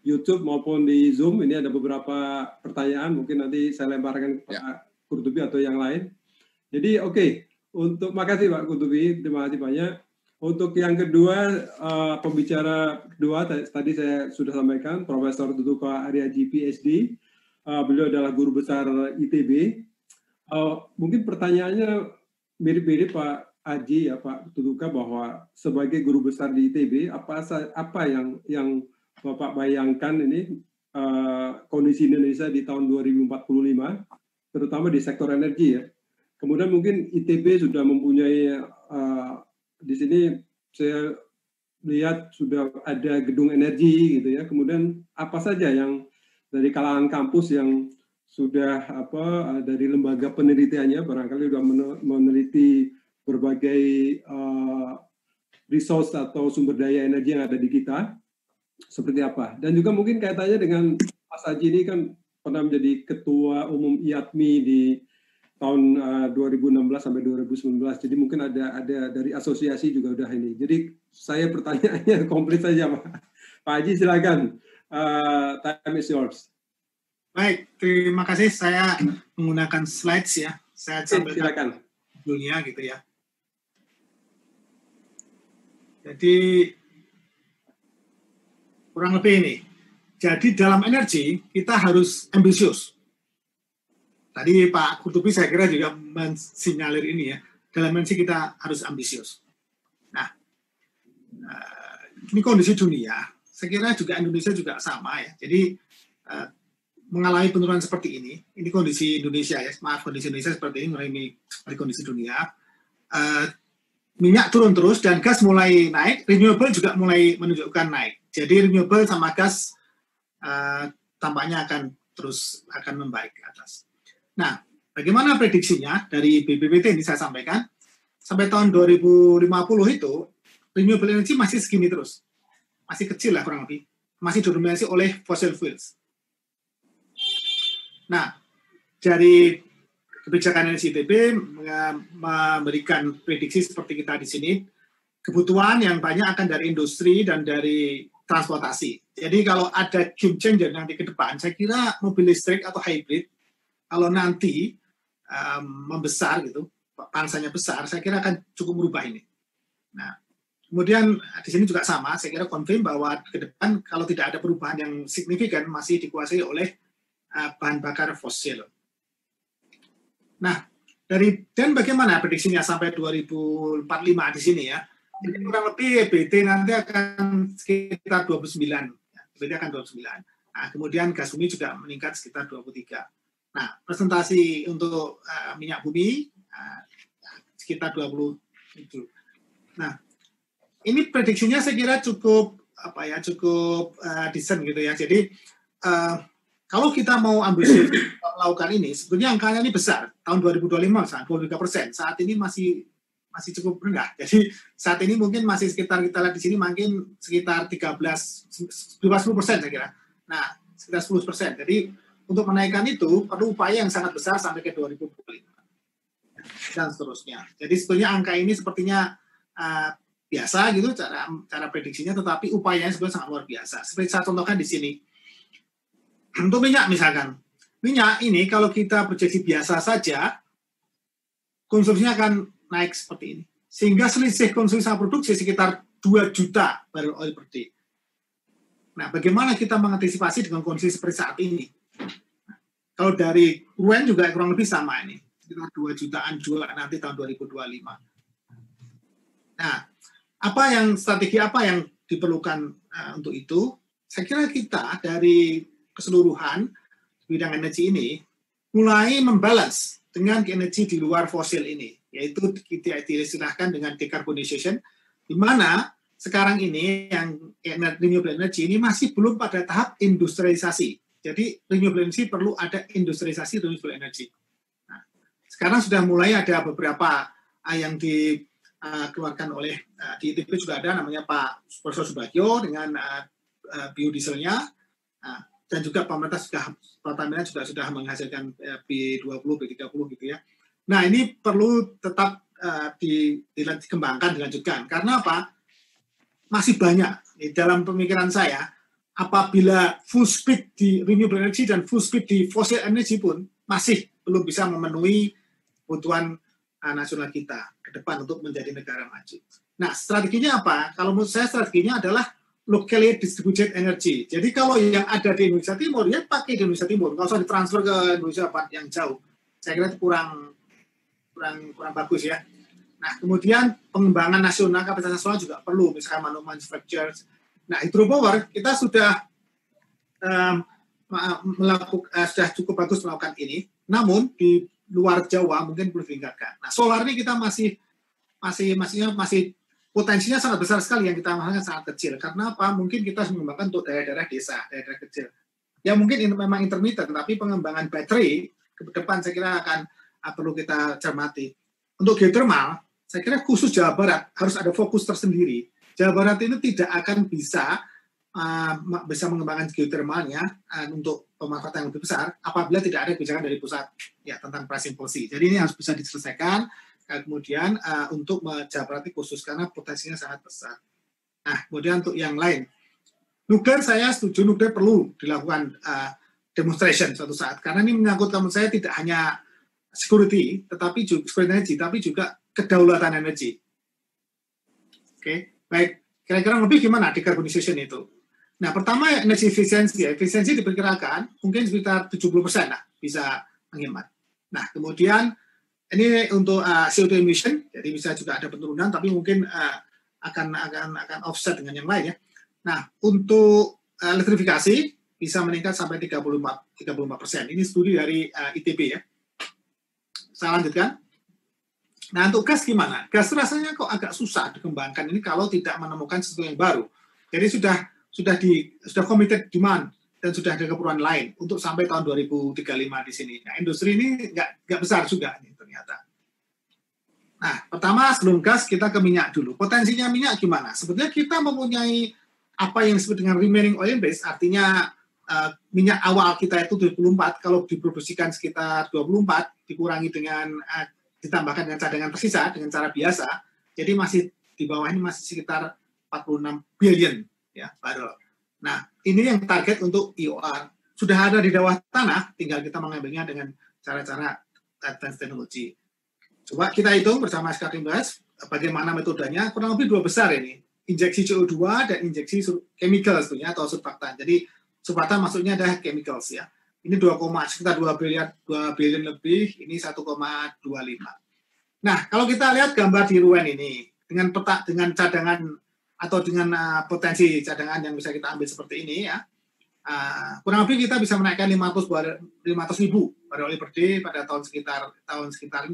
YouTube maupun di Zoom. Ini ada beberapa pertanyaan, mungkin nanti saya lemparkan ke Pak Kutubi atau yang lain. Jadi makasih Pak Kutubi, terima kasih banyak. Untuk yang kedua, pembicara kedua tadi saya sudah sampaikan, Profesor Tutuka Aryaji PhD. Beliau adalah guru besar ITB. Mungkin pertanyaannya mirip-mirip Pak Aji ya Pak Tutuka, bahwa sebagai guru besar di ITB, apa yang Bapak bayangkan ini kondisi Indonesia di tahun 2045, terutama di sektor energi ya. Kemudian mungkin ITB sudah mempunyai di sini saya lihat sudah ada gedung energi gitu ya. Kemudian apa saja yang dari kalangan kampus yang sudah dari lembaga penelitiannya barangkali sudah meneliti berbagai resource atau sumber daya energi yang ada di kita seperti apa. Dan juga mungkin kaitannya dengan Mas Aji ini kan pernah menjadi ketua umum IATMI di tahun 2016 sampai 2019. Jadi mungkin ada dari asosiasi juga udah ini. Jadi saya pertanyaannya komplit saja Pak Haji, silakan. Time is yours. Baik, terima kasih. Saya menggunakan slides ya. Saya sampaikan dunia gitu ya. Jadi kurang lebih ini. Jadi dalam energi kita harus ambisius. Tadi Pak Kutubi saya kira juga mensinyalir ini ya, dalam energi kita harus ambisius. Nah, ini kondisi dunia, saya kira juga Indonesia juga sama ya. Jadi mengalami penurunan seperti ini kondisi Indonesia ya, maaf kondisi Indonesia seperti ini, mengalami seperti kondisi dunia. Minyak turun terus dan gas mulai naik, renewable juga mulai menunjukkan naik. Jadi renewable sama gas tampaknya akan membaik ke atas. Nah, bagaimana prediksinya dari BPPT ini saya sampaikan, sampai tahun 2050 itu, renewable energy masih segini terus. Masih kecil lah kurang lebih. Masih didominasi oleh fossil fuels. Nah, dari kebijakan energi ITB memberikan prediksi seperti kita di sini, kebutuhan yang banyak akan dari industri dan dari transportasi. Jadi kalau ada game changer nanti ke depan, saya kira mobil listrik atau hybrid, kalau nanti membesar gitu, pangsanya besar, saya kira akan cukup merubah ini. Nah, kemudian di sini juga sama, saya kira confirm bahwa ke depan kalau tidak ada perubahan yang signifikan masih dikuasai oleh bahan bakar fosil. Nah, dan bagaimana prediksinya sampai 2045 di sini ya? Jadi kurang lebih EBT nanti akan sekitar 29. EBT akan 29. Nah, kemudian gas bumi juga meningkat sekitar 23. Nah, presentasi untuk minyak bumi sekitar 27. Nah, ini prediksinya saya kira cukup decent gitu ya. Jadi kalau kita mau ambisius melakukan ini, sebetulnya angkanya ini besar. Tahun 2025 misalnya 23%. Saat ini masih cukup rendah. Jadi saat ini mungkin masih sekitar kita lihat di sini mungkin sekitar 10% saya kira. Nah, sekitar 10%. Jadi untuk menaikkan itu perlu upaya yang sangat besar sampai ke 2025 dan seterusnya. Jadi sebetulnya angka ini sepertinya biasa gitu cara prediksinya, tetapi upayanya sebenarnya sangat luar biasa. Seperti saya contohkan di sini. Untuk minyak misalkan, minyak ini kalau kita proyeksi biasa saja, konsumsinya akan naik seperti ini. Sehingga selisih konsumsi sama produksi sekitar 2 juta barrel oil per day. Nah, bagaimana kita mengantisipasi dengan kondisi seperti saat ini? Kalau dari UN juga kurang lebih sama ini, sekitar 2 jutaan juga nanti tahun 2025. Nah, strategi apa yang diperlukan untuk itu. Saya kira kita dari keseluruhan bidang energi ini mulai membalance dengan energi di luar fosil ini, yaitu kita istilahkan dengan decarbonization, di mana sekarang ini yang renewable energy ini masih belum pada tahap industrialisasi. Jadi renewable energy perlu ada industrialisasi renewable energy. Nah, sekarang sudah mulai ada beberapa yang dikeluarkan oleh di ITB juga ada namanya Pak Profesor Subagio dengan biodieselnya, dan juga pemerintah Pertamina juga sudah menghasilkan B20, B30 gitu ya. Nah ini perlu tetap dikembangkan, dilanjutkan. Karena apa? Masih banyak dalam pemikiran saya, apabila full speed di renewable energy dan full speed di fossil energy pun masih belum bisa memenuhi kebutuhan nasional kita ke depan untuk menjadi negara maju. Nah strateginya apa? Kalau menurut saya strateginya adalah locally distributed energy. Jadi kalau yang ada di Indonesia Timur, ya pakai di Indonesia Timur. Kalau usah ditransfer ke Indonesia yang jauh. Saya kira itu kurang bagus ya. Nah, kemudian pengembangan nasional, kapasitas nasional juga perlu, misalkan manufacture. Nah, hydropower kita sudah sudah cukup bagus melakukan ini. Namun di luar Jawa mungkin perlu ditingkatkan. Nah, solar ini kita masih potensinya sangat besar sekali, yang kita maksudkan sangat kecil. Karena apa? Mungkin kita harus mengembangkan untuk daerah-daerah desa, daerah kecil. Ya mungkin ini memang intermittent, tapi pengembangan baterai ke depan saya kira akan perlu kita cermati. Untuk geothermal, saya kira khusus Jawa Barat harus ada fokus tersendiri. Jawa Barat ini tidak akan bisa mengembangkan geothermalnya untuk pemanfaatan yang lebih besar apabila tidak ada kebijakan dari pusat ya tentang pricing policy. Jadi ini harus bisa diselesaikan. Kemudian untuk Jawa Barat khusus karena potensinya sangat besar. Nah, kemudian untuk yang lain, nuklir saya setuju, nuklir perlu dilakukan demonstration suatu saat karena ini menyangkut menurut saya tidak hanya security, tetapi juga security energy, tapi juga kedaulatan energi. Oke, baik. Kira-kira lebih gimana decarbonization itu? Nah, pertama energi efisiensi. Efisiensi diperkirakan mungkin sekitar 70% lah bisa menghemat. Nah, kemudian ini untuk CO2 emission, jadi bisa juga ada penurunan, tapi mungkin akan offset dengan yang lain ya. Nah, untuk elektrifikasi bisa meningkat sampai 34%. Ini studi dari ITB ya. Saya lanjutkan. Nah, untuk gas gimana? Gas rasanya kok agak susah dikembangkan ini kalau tidak menemukan sesuatu yang baru. Jadi sudah committed demand dan sudah ada keperluan lain untuk sampai tahun 2035 di sini. Nah, industri ini nggak besar juga nih ternyata. Nah, pertama sebelum gas kita ke minyak dulu. Potensinya minyak gimana? Sebetulnya kita mempunyai apa yang disebut dengan remaining oil base, artinya minyak awal kita itu 24, kalau diproduksikan sekitar 24, dikurangi dengan ditambahkan dengan cadangan tersisa dengan cara biasa, jadi masih di bawah ini masih sekitar 46 billion ya barrel. Nah, ini yang target untuk EOR. Sudah ada di bawah tanah, tinggal kita mengambilnya dengan cara-cara advanced teknologi. Coba kita hitung bersama SK Timbas bagaimana metodenya, kurang lebih dua besar ini. Injeksi CO2 dan injeksi chemicals tentunya atau surfaktan. Jadi surfaktan maksudnya adalah chemicals ya. Ini sekitar 2 billion lebih, ini 1,25. Nah, kalau kita lihat gambar di Rouen ini dengan cadangan atau dengan potensi cadangan yang bisa kita ambil seperti ini ya. Kurang lebih kita bisa menaikkan 500.000 barrel oil per day pada tahun sekitar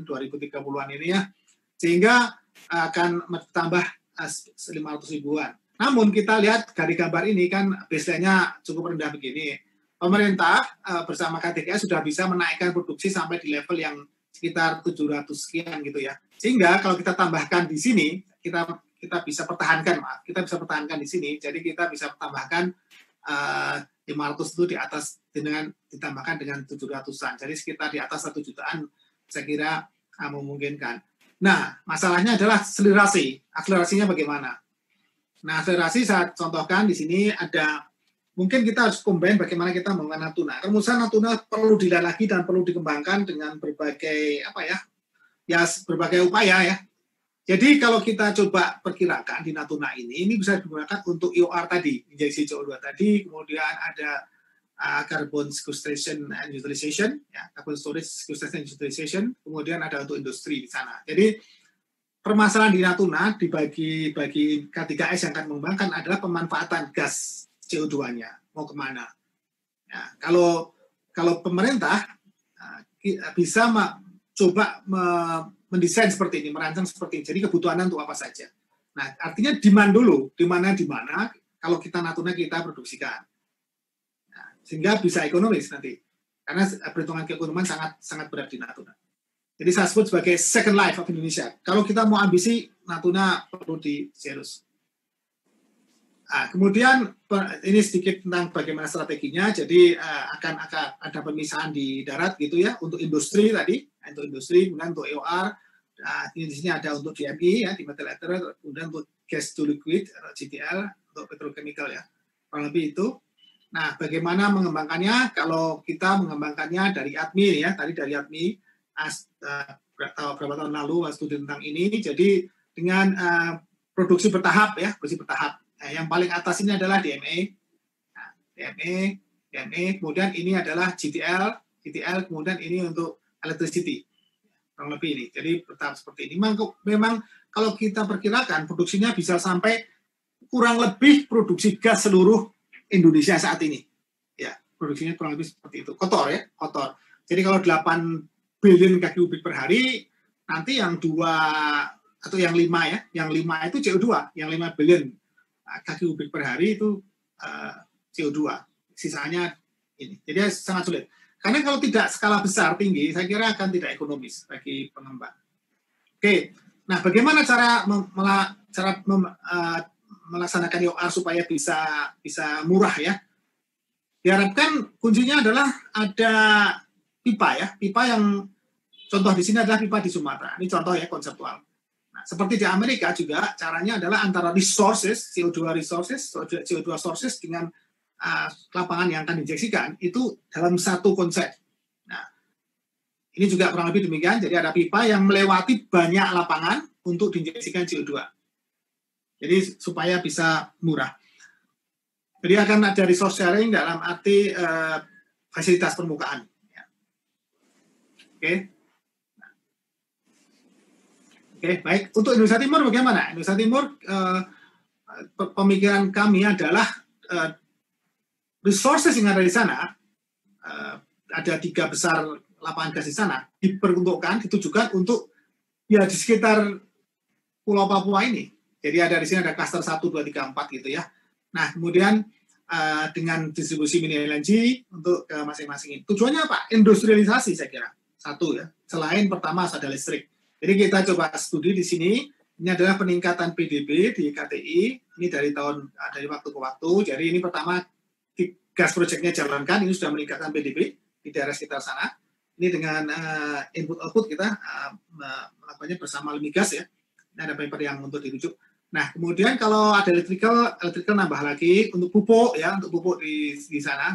2030-an ini ya. Sehingga akan bertambah 500 ribuan. Namun kita lihat dari gambar ini kan baseline-nya cukup rendah begini. Pemerintah bersama KTKS sudah bisa menaikkan produksi sampai di level yang sekitar 700 sekian gitu ya. Sehingga kalau kita tambahkan di sini, kita bisa pertahankan, kita bisa pertahankan di sini. Jadi kita bisa tambahkan 500 itu di atas dengan ditambahkan dengan 700-an. Jadi sekitar di atas 1 jutaan saya kira memungkinkan. Nah, masalahnya adalah akselerasi. Akselerasinya bagaimana? Nah, akselerasi saya contohkan di sini ada, mungkin kita harus combine bagaimana kita menggunakan Natuna. Rumusan Natuna perlu dilihat lagi dan perlu dikembangkan dengan berbagai berbagai upaya ya. Jadi kalau kita coba perkirakan di Natuna ini bisa digunakan untuk EOR tadi, injeksi CO2 tadi, kemudian ada carbon sequestration and utilization, ya, carbon storage, sequestration and utilization, kemudian ada untuk industri di sana. Jadi permasalahan di Natuna bagi K3S yang akan mengembangkan adalah pemanfaatan gas CO2-nya mau kemana. Ya, kalau pemerintah bisa coba mendesain seperti ini, merancang seperti ini. Jadi kebutuhannya untuk apa saja. Nah, artinya demand dulu, di mana kalau kita Natuna kita produksikan. Nah, sehingga bisa ekonomis nanti. Karena perhitungan keekonomian sangat berat di Natuna. Jadi saya sebut sebagai second life of Indonesia. Kalau kita mau ambisi, Natuna perlu di serius. Nah, kemudian ini sedikit tentang bagaimana strateginya. Jadi akan ada pemisahan di darat gitu ya untuk industri tadi, untuk industri, kemudian untuk EOR. Di sini ada untuk DMI ya, di metal ether, kemudian untuk gas to liquid atau GTL untuk petrochemical ya. Kurang lebih itu. Nah, bagaimana mengembangkannya? Kalau kita mengembangkannya dari ADMI ya, tadi dari ADMI berapa tahun lalu studi tentang ini. Jadi dengan produksi bertahap ya, produksi bertahap. Nah, yang paling atas ini adalah DME. Nah, DME, kemudian ini adalah GTL, kemudian ini untuk electricity. Kurang lebih ini. Jadi bertahap seperti ini. Memang kalau kita perkirakan produksinya bisa sampai kurang lebih produksi gas seluruh Indonesia saat ini. Ya, produksinya kurang lebih seperti itu. Kotor ya, kotor. Jadi kalau 8 billion kaki kubik per hari, nanti yang 2 atau yang 5 ya, yang 5 itu CO2, yang 5 billion kaki kubik per hari itu CO2. Sisanya ini. Jadi sangat sulit. Karena kalau tidak skala besar tinggi, saya kira akan tidak ekonomis bagi pengembang. Oke, nah bagaimana cara melaksanakan EOR supaya bisa murah ya? Diharapkan kuncinya adalah ada pipa ya, pipa yang contoh di sini adalah pipa di Sumatera. Ini contoh ya konseptual. Nah, seperti di Amerika juga caranya adalah antara resources, CO2 sources dengan lapangan yang akan diinjeksikan itu dalam satu konsep. Nah, ini juga kurang lebih demikian. Jadi ada pipa yang melewati banyak lapangan untuk diinjeksikan CO2. Jadi supaya bisa murah. Jadi akan ada resource sharing dalam arti fasilitas permukaan. Oke. Oke, baik. Untuk Indonesia Timur bagaimana? Indonesia Timur pemikiran kami adalah resources yang ada di sana, ada 3 besar lapangan gas di sana, diperuntukkan, ditujukan untuk ya di sekitar Pulau Papua ini. Jadi ada di sini ada cluster 1, 2, 3, 4 gitu ya. Nah, kemudian dengan distribusi mini LNG untuk ke masing-masing. Tujuannya apa? Industrialisasi saya kira. Satu ya. Selain pertama ada listrik. Jadi kita coba studi di sini. Ini adalah peningkatan PDB di KTI. Ini dari waktu ke waktu. Jadi ini pertama gas projectnya jalankan. Ini sudah meningkatkan PDB di daerah sekitar sana. Ini dengan input output kita melakukannya bersama Lemigas ya. Ini ada paper yang untuk dirujuk. Nah, kemudian kalau ada electrical nambah lagi untuk pupuk ya, untuk pupuk di sana.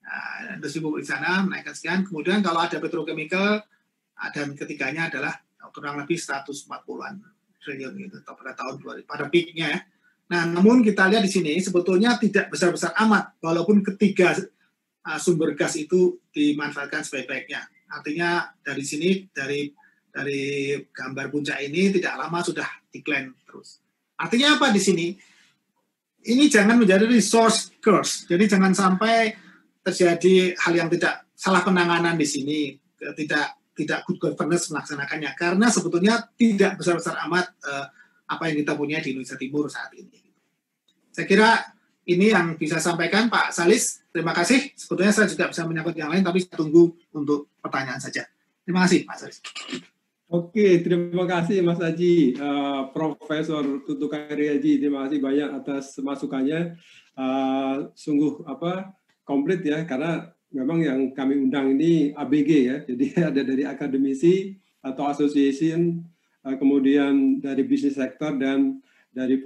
Nah, industri pupuk di sana menaikkan sekian. Kemudian kalau ada petrochemical dan ketiganya adalah kurang lebih 140-an triliun gitu pada tahun 2000 pada peak-nya ya. Nah, namun kita lihat di sini sebetulnya tidak besar-besar amat walaupun ketiga sumber gas itu dimanfaatkan sebaik-baiknya. Artinya dari sini dari gambar puncak ini tidak lama sudah decline terus. Artinya apa di sini? Ini jangan menjadi resource curse. Jadi jangan sampai terjadi hal yang tidak salah penanganan di sini, tidak good governance melaksanakannya. Karena sebetulnya tidak besar-besar amat apa yang kita punya di Indonesia Timur saat ini. Saya kira ini yang bisa sampaikan Pak Salis. Terima kasih. Sebetulnya saya juga bisa menyangkut yang lain, tapi saya tunggu untuk pertanyaan saja. Terima kasih Pak Salis. Oke, terima kasih Mas Haji, Profesor Tutu Kairyaji, terima kasih banyak atas masukannya. Sungguh komplit ya, karena memang yang kami undang ini ABG ya, jadi ada dari akademisi atau association, kemudian dari bisnis sektor dan dari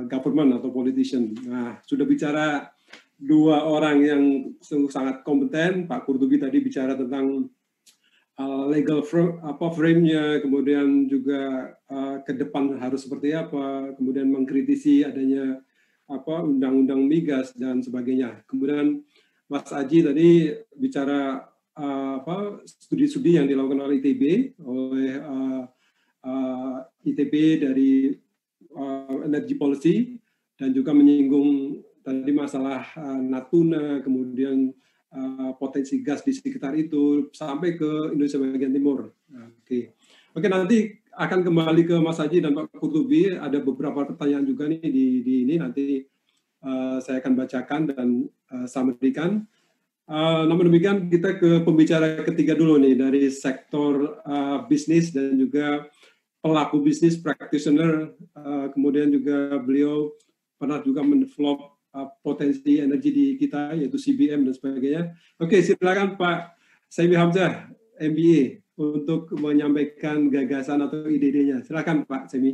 government atau politician. Nah, sudah bicara 2 orang yang sungguh sangat kompeten. Pak Kurtubi tadi bicara tentang legal frame-nya, kemudian juga ke depan harus seperti apa, kemudian mengkritisi adanya undang-undang migas dan sebagainya. Kemudian Mas Aji tadi bicara studi-studi yang dilakukan oleh ITB, oleh ITB dari Energy Policy, dan juga menyinggung tadi masalah Natuna, kemudian potensi gas di sekitar itu sampai ke Indonesia bagian timur. Oke, nanti akan kembali ke Mas Haji dan Pak Kurtubi. Ada beberapa pertanyaan juga nih di ini, nanti saya akan bacakan dan summary-kan. Namun demikian kita ke pembicara ketiga dulu nih, dari sektor bisnis dan juga pelaku bisnis practitioner, kemudian juga beliau pernah juga mendevelop potensi energi di kita, yaitu CBM dan sebagainya. Oke, silakan Pak Semi Hamzah, MBA, untuk menyampaikan gagasan atau ide-idenya. Silakan Pak Semi.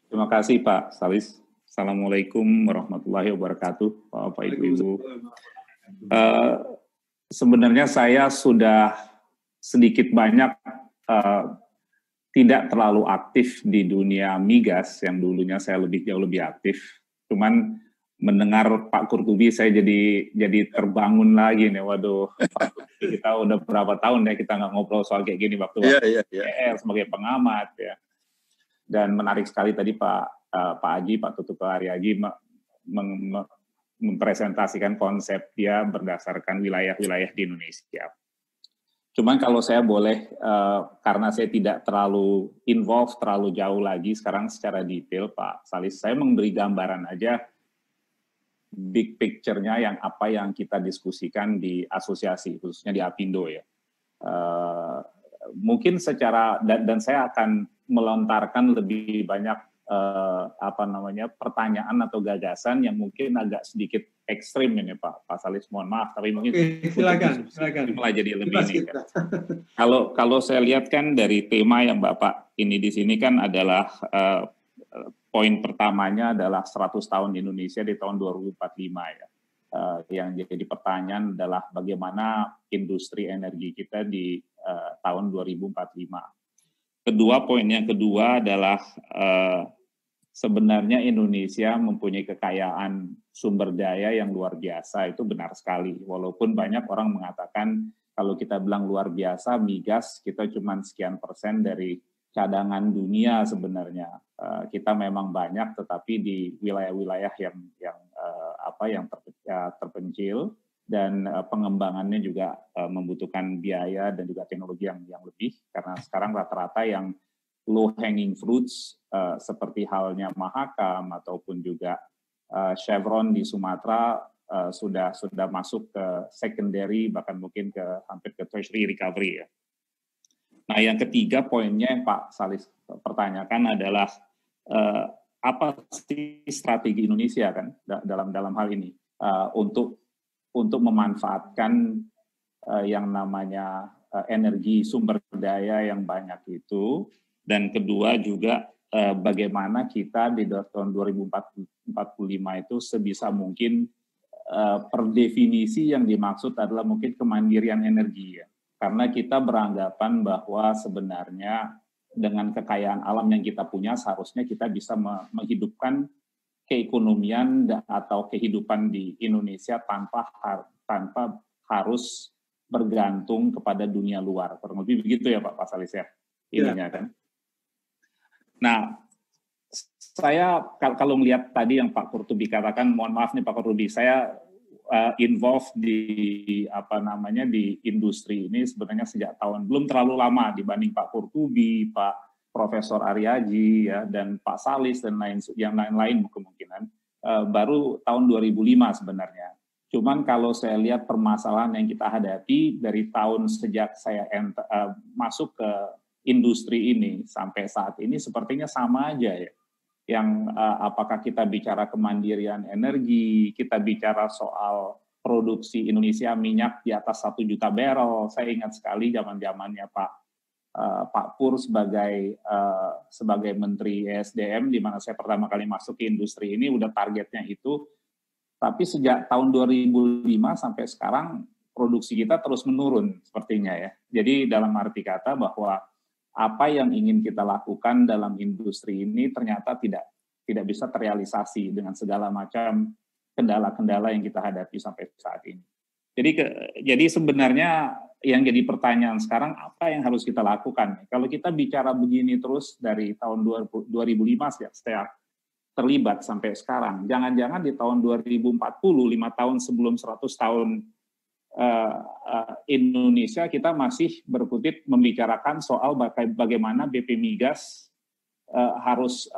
Terima kasih Pak Salis. Assalamualaikum warahmatullahi wabarakatuh, Bapak Ibu. Sebenarnya saya sudah sedikit banyak tidak terlalu aktif di dunia migas, yang dulunya saya jauh lebih aktif. Cuman mendengar Pak Kurtubi saya jadi terbangun lagi nih. Waduh, kita udah berapa tahun ya kita nggak ngobrol soal kayak gini waktu sebagai pengamat ya. Dan menarik sekali tadi Pak Haji, Pak Tutup Haji mempresentasikan konsep dia berdasarkan wilayah-wilayah di Indonesia. Cuman kalau saya boleh, karena saya tidak terlalu involved terlalu jauh lagi sekarang secara detail, Pak Salis, saya memberi gambaran aja big picture-nya yang apa yang kita diskusikan di asosiasi, khususnya di Apindo ya. Mungkin secara, dan saya akan melontarkan lebih banyak pertanyaan atau gagasan yang mungkin agak sedikit ekstrim ini Pak Salis, mohon maaf, tapi mungkin silakan. Malah jadi lebih ini. Kalau saya lihat kan dari tema yang Bapak ini di sini kan adalah poin pertamanya adalah 100 tahun Indonesia di tahun 2045 ya. Yang jadi pertanyaan adalah bagaimana industri energi kita di tahun 2045. Poin yang kedua adalah sebenarnya Indonesia mempunyai kekayaan sumber daya yang luar biasa, itu benar sekali. Walaupun banyak orang mengatakan kalau kita bilang luar biasa, migas kita cuma sekian persen dari cadangan dunia sebenarnya. Kita memang banyak, tetapi di wilayah-wilayah yang terpencil, dan pengembangannya juga membutuhkan biaya dan juga teknologi yang lebih, karena sekarang rata-rata yang low hanging fruits seperti halnya Mahakam ataupun juga Chevron di Sumatera sudah masuk ke secondary, bahkan mungkin hampir ke tertiary recovery ya. Nah, yang ketiga poinnya yang Pak Salis pertanyakan adalah apa sih strategi Indonesia kan dalam hal ini untuk memanfaatkan yang namanya energi sumber daya yang banyak itu, dan kedua juga bagaimana kita di tahun 2045 itu sebisa mungkin per definisi yang dimaksud adalah mungkin kemandirian energi ya. Karena kita beranggapan bahwa sebenarnya dengan kekayaan alam yang kita punya seharusnya kita bisa menghidupkan keekonomian atau kehidupan di Indonesia tanpa harus bergantung kepada dunia luar. Kurang lebih begitu ya Pak Salis ya, ininya kan. Nah, saya kalau melihat tadi yang Pak Kurtubi katakan, mohon maaf nih Pak Kurtubi, saya involved di di industri ini sebenarnya sejak tahun belum terlalu lama dibanding Pak Kurtubi, Pak Profesor Aryaji ya, dan Pak Salis dan yang lain-lain kemungkinan baru tahun 2005 sebenarnya. Cuman kalau saya lihat permasalahan yang kita hadapi dari tahun sejak saya masuk ke industri ini sampai saat ini sepertinya sama aja ya. Yang apakah kita bicara kemandirian energi, kita bicara soal produksi Indonesia minyak di atas 1 juta barrel. Saya ingat sekali zaman-zamannya Pak Pur sebagai Menteri ESDM, di mana saya pertama kali masuk ke industri ini, udah targetnya itu. Tapi sejak tahun 2005 sampai sekarang produksi kita terus menurun sepertinya ya. Jadi dalam arti kata bahwa apa yang ingin kita lakukan dalam industri ini ternyata tidak bisa terrealisasi dengan segala macam kendala-kendala yang kita hadapi sampai saat ini. Jadi sebenarnya yang jadi pertanyaan sekarang, apa yang harus kita lakukan? Kalau kita bicara begini terus dari tahun 2005 saya terlibat sampai sekarang, jangan-jangan di tahun 2040, 5 tahun sebelum 100 tahun Indonesia, kita masih berkutit membicarakan soal bagaimana BP Migas harus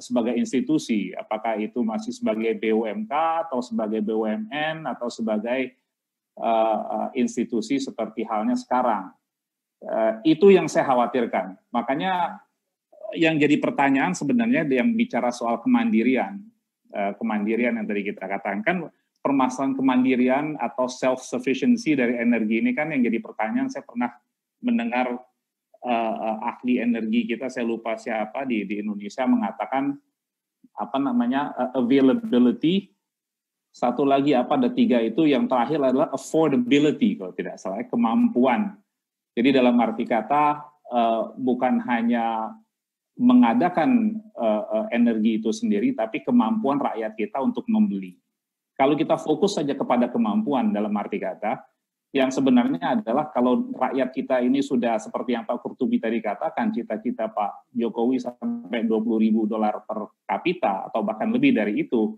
sebagai institusi, apakah itu masih sebagai BUMK atau sebagai BUMN atau sebagai institusi seperti halnya sekarang. Itu yang saya khawatirkan. Makanya yang jadi pertanyaan sebenarnya yang bicara soal kemandirian yang tadi kita katakan, kan permasalahan kemandirian atau self-sufficiency dari energi ini kan yang jadi pertanyaan. Saya pernah mendengar ahli energi kita, saya lupa siapa di Indonesia, mengatakan availability, satu lagi ada 3 itu, yang terakhir adalah affordability kalau tidak salah, kemampuan. Jadi dalam arti kata bukan hanya mengadakan energi itu sendiri, tapi kemampuan rakyat kita untuk membeli. Kalau kita fokus saja kepada kemampuan dalam arti kata, yang sebenarnya adalah kalau rakyat kita ini sudah seperti yang Pak Kurtubi tadi katakan, cita-cita Pak Jokowi sampai $20.000 per kapita atau bahkan lebih dari itu,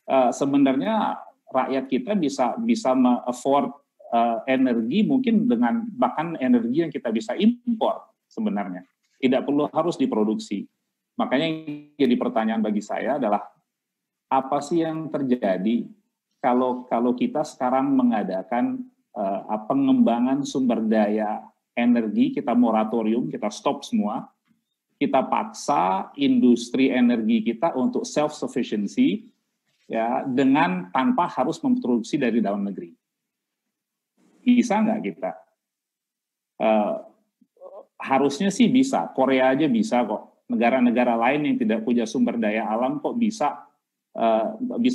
sebenarnya rakyat kita bisa afford energi mungkin dengan bahkan energi yang kita bisa impor sebenarnya. Tidak perlu harus diproduksi. Makanya yang jadi pertanyaan bagi saya adalah apa sih yang terjadi kalau kita sekarang mengadakan pengembangan sumber daya energi, kita moratorium, kita stop semua, kita paksa industri energi kita untuk self-sufficiency, ya, dengan tanpa harus memproduksi dari dalam negeri. Bisa nggak kita? Harusnya sih bisa. Korea aja bisa kok. Negara-negara lain yang tidak punya sumber daya alam kok bisa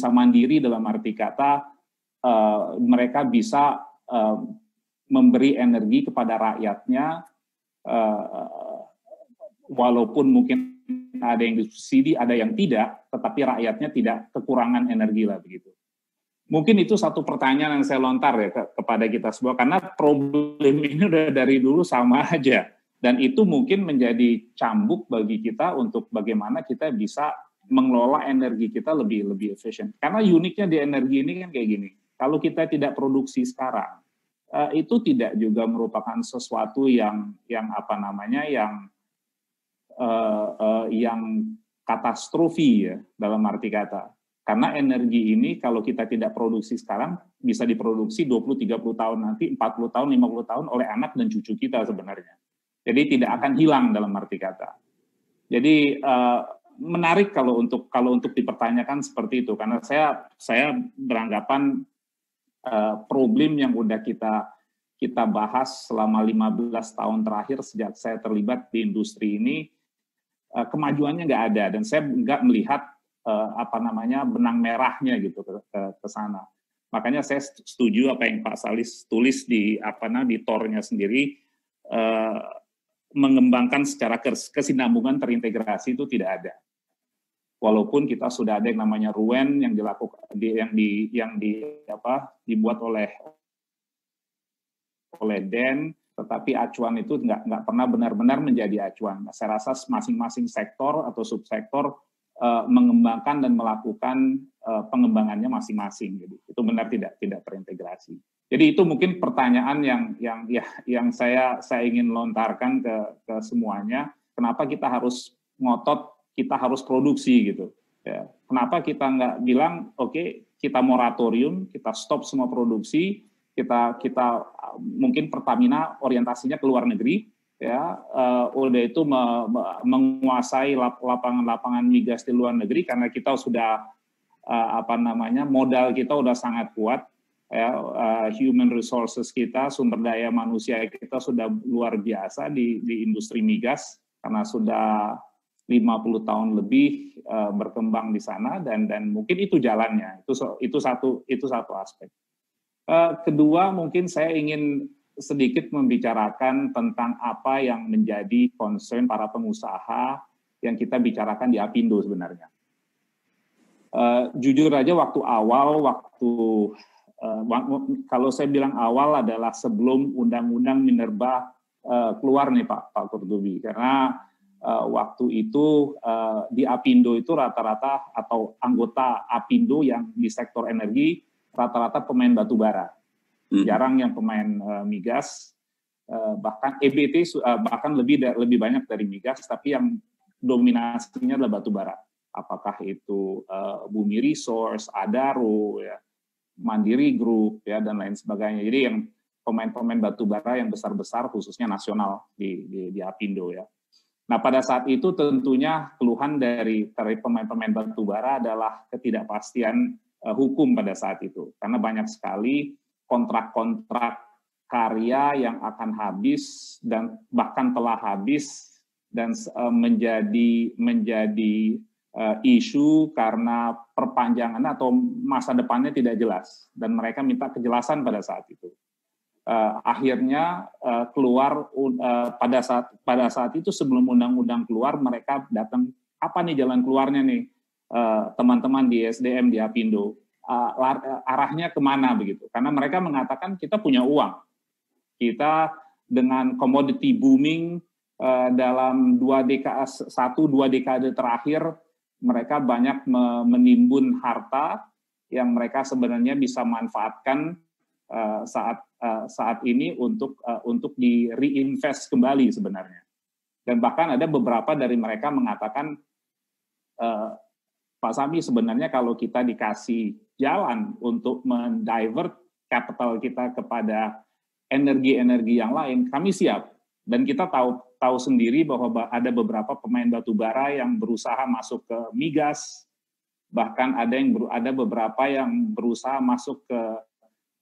mandiri dalam arti kata mereka bisa memberi energi kepada rakyatnya, walaupun mungkin ada yang disubsidi, ada yang tidak, tetapi rakyatnya tidak kekurangan energi lah begitu. Mungkin itu satu pertanyaan yang saya lontar ya kepada kita semua, karena problem ini udah dari dulu sama aja, dan itu mungkin menjadi cambuk bagi kita untuk bagaimana kita bisa mengelola energi kita lebih efisien. Karena uniknya di energi ini kan kayak gini, kalau kita tidak produksi sekarang, itu tidak juga merupakan sesuatu yang katastrofi ya dalam arti kata. Karena energi ini kalau kita tidak produksi sekarang bisa diproduksi 20-30 tahun nanti, 40 tahun, 50 tahun oleh anak dan cucu kita sebenarnya. Jadi tidak akan hilang dalam arti kata. Jadi menarik kalau untuk dipertanyakan seperti itu, karena saya beranggapan problem yang udah kita bahas selama 15 tahun terakhir sejak saya terlibat di industri ini, kemajuannya nggak ada, dan saya nggak melihat benang merahnya gitu ke sana. Makanya saya setuju apa yang Pak Salis tulis di tornya sendiri, mengembangkan secara kesinambungan terintegrasi itu tidak ada. Walaupun kita sudah ada yang namanya RUEN yang dibuat oleh DEN, tetapi acuan itu nggak pernah benar-benar menjadi acuan. Saya rasa masing-masing sektor atau subsektor mengembangkan dan melakukan pengembangannya masing-masing. Jadi itu benar tidak terintegrasi. Jadi itu mungkin pertanyaan yang saya ingin lontarkan ke semuanya. Kenapa kita harus ngotot? Kita harus produksi gitu. Ya. Kenapa kita nggak bilang oke, kita moratorium, kita stop semua produksi, kita mungkin Pertamina orientasinya ke luar negeri, ya, udah itu menguasai lapangan migas di luar negeri karena kita sudah modal kita udah sangat kuat, ya, human resources kita, sumber daya manusia kita sudah luar biasa di industri migas karena sudah 50 tahun lebih berkembang di sana, dan mungkin itu jalannya. Itu satu aspek. Kedua, mungkin saya ingin sedikit membicarakan tentang apa yang menjadi concern para pengusaha yang kita bicarakan di Apindo sebenarnya. Jujur aja waktu kalau saya bilang awal adalah sebelum Undang-Undang Minerba keluar nih Pak Qurtubi, karena waktu itu di Apindo itu rata-rata atau anggota Apindo yang di sektor energi rata-rata pemain batu bara, jarang yang pemain migas, bahkan EBT bahkan lebih banyak dari migas, tapi yang dominasinya adalah batu bara. Apakah itu Bumi Resource, Adaro, ya, Mandiri Group, ya, dan lain sebagainya. Jadi yang pemain-pemain batu bara yang besar-besar, khususnya nasional di Apindo, ya. Nah, pada saat itu tentunya keluhan dari pemain-pemain batu bara adalah ketidakpastian hukum pada saat itu, karena banyak sekali kontrak-kontrak karya yang akan habis dan bahkan telah habis dan menjadi isu karena perpanjangan atau masa depannya tidak jelas, dan mereka minta kejelasan pada saat itu. Akhirnya keluar pada saat itu sebelum undang-undang keluar, mereka datang, apa nih jalan keluarnya nih teman-teman di SDM di Apindo, arahnya kemana begitu? Karena mereka mengatakan kita punya uang, kita dengan commodity booming dalam 1-2 dekade terakhir, mereka banyak menimbun harta yang mereka sebenarnya bisa manfaatkan saat ini untuk di reinvest kembali sebenarnya. Dan bahkan ada beberapa dari mereka mengatakan, Pak Sami, sebenarnya kalau kita dikasih jalan untuk mendivert capital kita kepada energi-energi yang lain, kami siap. Dan kita tahu sendiri bahwa ada beberapa pemain batu bara yang berusaha masuk ke migas, bahkan ada beberapa yang berusaha masuk ke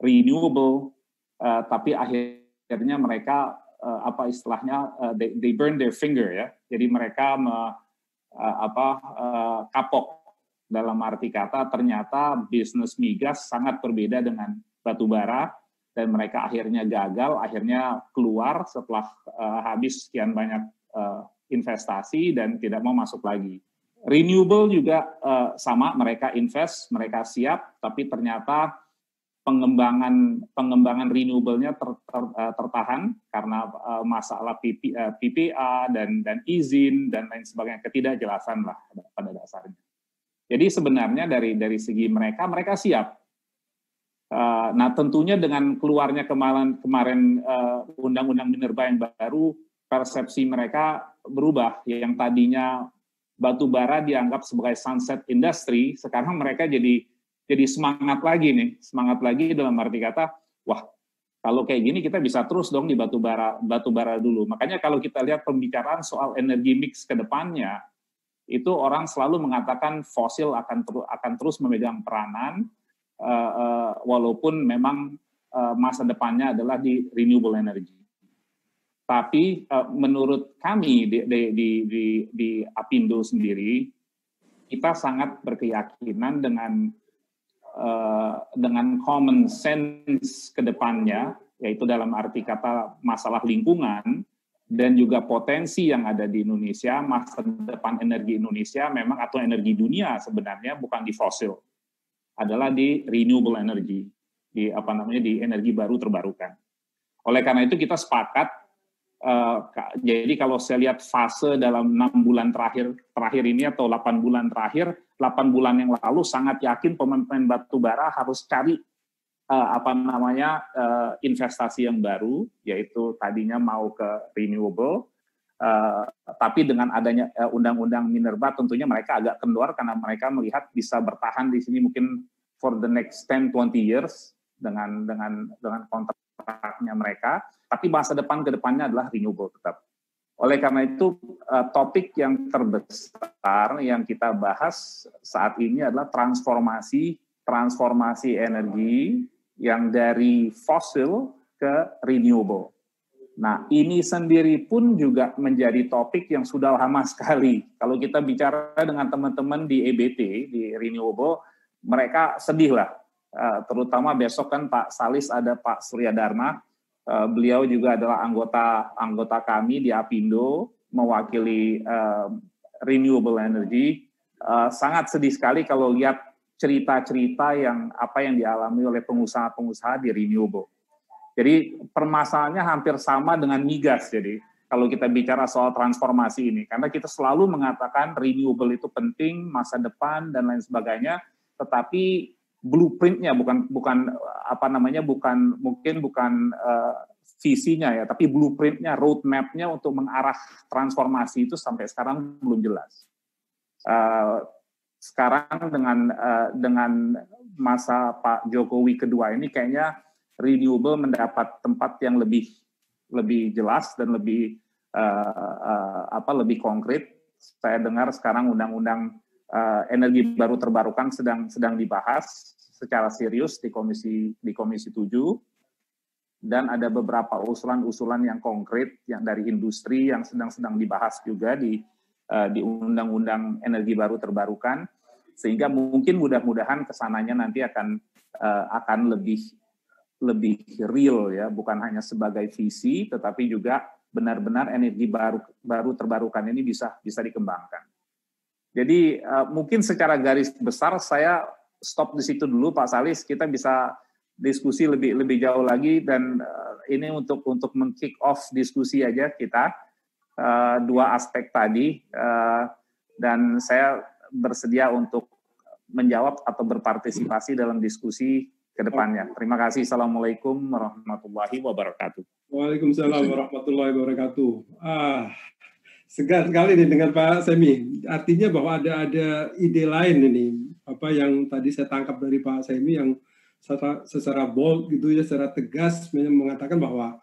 renewable, tapi akhirnya mereka they burn their finger, ya. Jadi mereka kapok, dalam arti kata ternyata bisnis migas sangat berbeda dengan batu bara, dan mereka akhirnya gagal, akhirnya keluar setelah habis sekian banyak investasi dan tidak mau masuk lagi. Renewable juga sama, mereka invest, mereka siap, tapi ternyata pengembangan renewable-nya tertahan karena masalah PPA dan izin dan lain sebagainya, ketidakjelasan lah pada dasarnya. Jadi sebenarnya dari segi mereka siap. Nah, tentunya dengan keluarnya kemarin Undang-Undang Minerba yang baru, persepsi mereka berubah. Yang tadinya batu bara dianggap sebagai sunset industry, sekarang mereka jadi semangat lagi dalam arti kata, wah, kalau kayak gini kita bisa terus dong di batu bara dulu. Makanya kalau kita lihat pembicaraan soal energi mix ke depannya, itu orang selalu mengatakan fosil akan terus memegang peranan, walaupun memang masa depannya adalah di renewable energy. Tapi menurut kami di Apindo sendiri, kita sangat berkeyakinan dengan common sense ke depannya, yaitu dalam arti kata masalah lingkungan dan juga potensi yang ada di Indonesia, masa depan energi Indonesia memang, atau energi dunia sebenarnya bukan di fosil, adalah di renewable energy, di energi baru terbarukan. Oleh karena itu kita sepakat, jadi kalau saya lihat fase dalam 6 bulan terakhir ini atau 8 bulan terakhir, 8 bulan yang lalu sangat yakin pemain batu bara harus cari investasi yang baru, yaitu tadinya mau ke renewable, tapi dengan adanya Undang-Undang Minerba tentunya mereka agak kendor karena mereka melihat bisa bertahan di sini mungkin for the next 10-20 years dengan kontraknya mereka, tapi masa depan ke depannya adalah renewable tetap. Oleh karena itu, topik yang terbesar yang kita bahas saat ini adalah transformasi energi yang dari fosil ke renewable. Nah, ini sendiri pun juga menjadi topik yang sudah lama sekali. Kalau kita bicara dengan teman-teman di EBT, di renewable, mereka sedih lah. Terutama besok kan Pak Salis ada Pak Surya Dharma, beliau juga adalah anggota kami di Apindo, mewakili renewable energy. Sangat sedih sekali kalau lihat cerita-cerita yang dialami oleh pengusaha-pengusaha di renewable. Jadi permasalahannya hampir sama dengan migas. Jadi kalau kita bicara soal transformasi ini, karena kita selalu mengatakan renewable itu penting, masa depan dan lain sebagainya, tetapi blueprint-nya bukan visinya ya, tapi blueprint-nya, roadmap-nya untuk mengarah transformasi itu sampai sekarang belum jelas. Sekarang dengan masa Pak Jokowi kedua ini kayaknya renewable mendapat tempat yang lebih jelas dan lebih konkret. Saya dengar sekarang undang-undang energi baru terbarukan sedang dibahas secara serius di Komisi 7, dan ada beberapa usulan-usulan yang konkret yang dari industri yang sedang dibahas juga di undang-undang energi baru terbarukan, sehingga mungkin mudah-mudahan kesananya nanti akan lebih real ya, bukan hanya sebagai visi, tetapi juga benar-benar energi baru terbarukan ini bisa dikembangkan. Jadi mungkin secara garis besar saya stop di situ dulu, Pak Salis. Kita bisa diskusi lebih jauh lagi, dan ini untuk men-kick off diskusi aja kita dua aspek tadi, dan saya bersedia untuk menjawab atau berpartisipasi dalam diskusi ke depannya. Terima kasih. Assalamualaikum warahmatullahi wabarakatuh. Waalaikumsalam warahmatullahi wabarakatuh. Segar sekali nih dengan Pak Semi. Artinya bahwa ada ide lain ini, apa yang tadi saya tangkap dari Pak Semi yang secara bold gitu ya, secara tegas mengatakan bahwa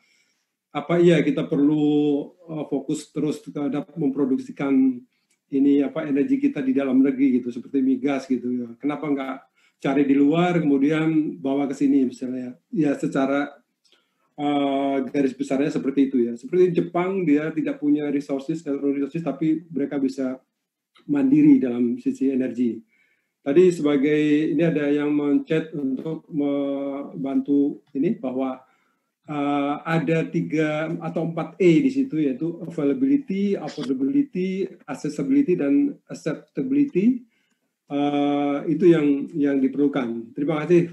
kita perlu fokus terus terhadap memproduksikan energi kita di dalam negeri gitu, seperti migas gitu ya. Kenapa nggak cari di luar kemudian bawa ke sini misalnya? Ya secara garis besarnya seperti itu ya. Seperti Jepang, dia tidak punya resources tapi mereka bisa mandiri dalam sisi energi. Tadi ini ada yang men-chat untuk membantu ini bahwa ada 3 atau 4E di situ, yaitu availability, affordability, accessibility, dan acceptability. Itu yang diperlukan. Terima kasih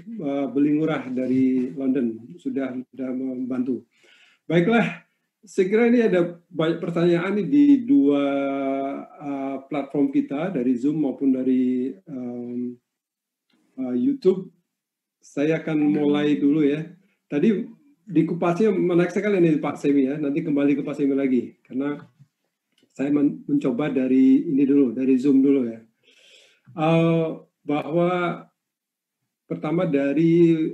Beli Ngurah dari London sudah membantu. Baiklah, saya kira ini ada banyak pertanyaan di dua platform kita, dari Zoom maupun dari YouTube. Saya akan mulai dulu ya. Tadi di Kupasnya menarik sekali nih Pak Semi ya. Nanti kembali ke Pak Semi lagi, karena saya mencoba dari Zoom dulu ya. Bahwa pertama dari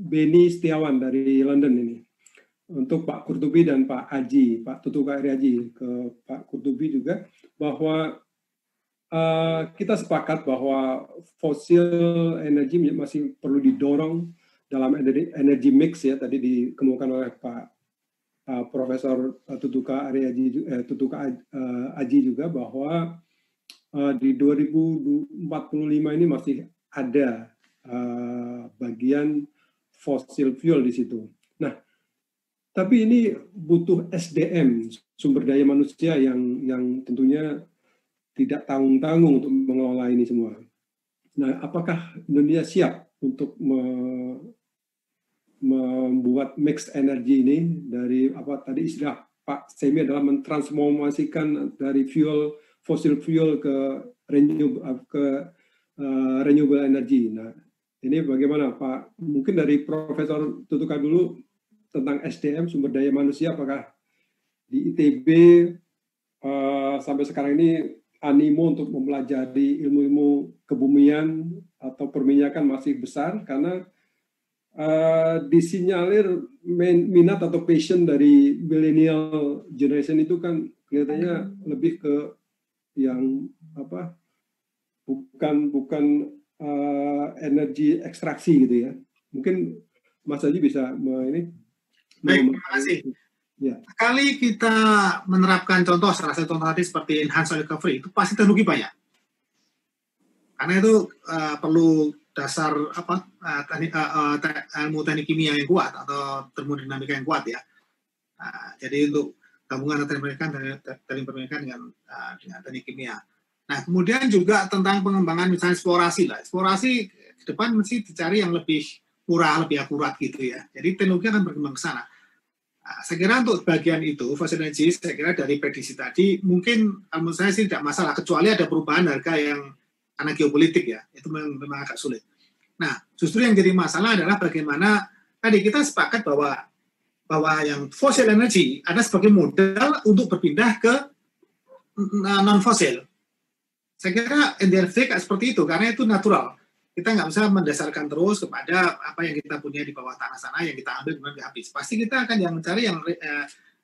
Beni Setiawan dari London ini, untuk Pak Kurtubi dan Pak Aji, Pak Tutuka Ari Aji, ke Pak Kurtubi juga, bahwa kita sepakat bahwa fosil energi masih perlu didorong dalam energi mix ya, tadi dikemukakan oleh Pak Profesor Tutuka Ari Aji, Aji juga, bahwa di 2045 ini masih ada bagian fossil fuel di situ. Nah, tapi ini butuh SDM, sumber daya manusia yang tentunya tidak tanggung-tanggung untuk mengelola ini semua. Nah, apakah Indonesia siap untuk membuat mix energi ini dari tadi istilah Pak Semi adalah mentransformasikan dari fossil fuel ke renewable energy. Nah, ini bagaimana Pak? Mungkin dari Profesor Tutuka dulu tentang SDM, sumber daya manusia, apakah di ITB sampai sekarang ini animo untuk mempelajari ilmu-ilmu kebumian atau perminyakan masih besar, karena disinyalir minat atau passion dari millennial generation itu kan kelihatannya lebih ke yang bukan energi ekstraksi gitu ya. Mungkin Mas Haji bisa ini. Baik, terima kasih. Ya. Kali kita menerapkan contoh, salah satu contoh tadi seperti enhanced oil recovery, itu pasti teknologi banyak. Karena itu perlu dasar ilmu teknik kimia yang kuat atau termodinamika yang kuat ya. Jadi untuk gabungan teknik permainan dengan teknik kimia. Nah, kemudian juga tentang pengembangan misalnya eksplorasi lah. Eksplorasi ke depan mesti dicari yang lebih murah, lebih akurat gitu ya. Jadi teknologi akan berkembang ke sana. Nah, saya kira untuk bagian itu, fossil energy, saya kira dari prediksi tadi, mungkin menurut saya sih tidak masalah, kecuali ada perubahan harga yang karena geopolitik ya, itu memang agak sulit. Nah, justru yang jadi masalah adalah bagaimana tadi kita sepakat bahwa yang fossil energy ada sebagai modal untuk berpindah ke non-fosil. Saya kira NDRV seperti itu, karena itu natural. Kita nggak bisa mendasarkan terus kepada apa yang kita punya di bawah tanah sana, yang kita ambil kemudian habis. Pasti kita akan yang mencari yang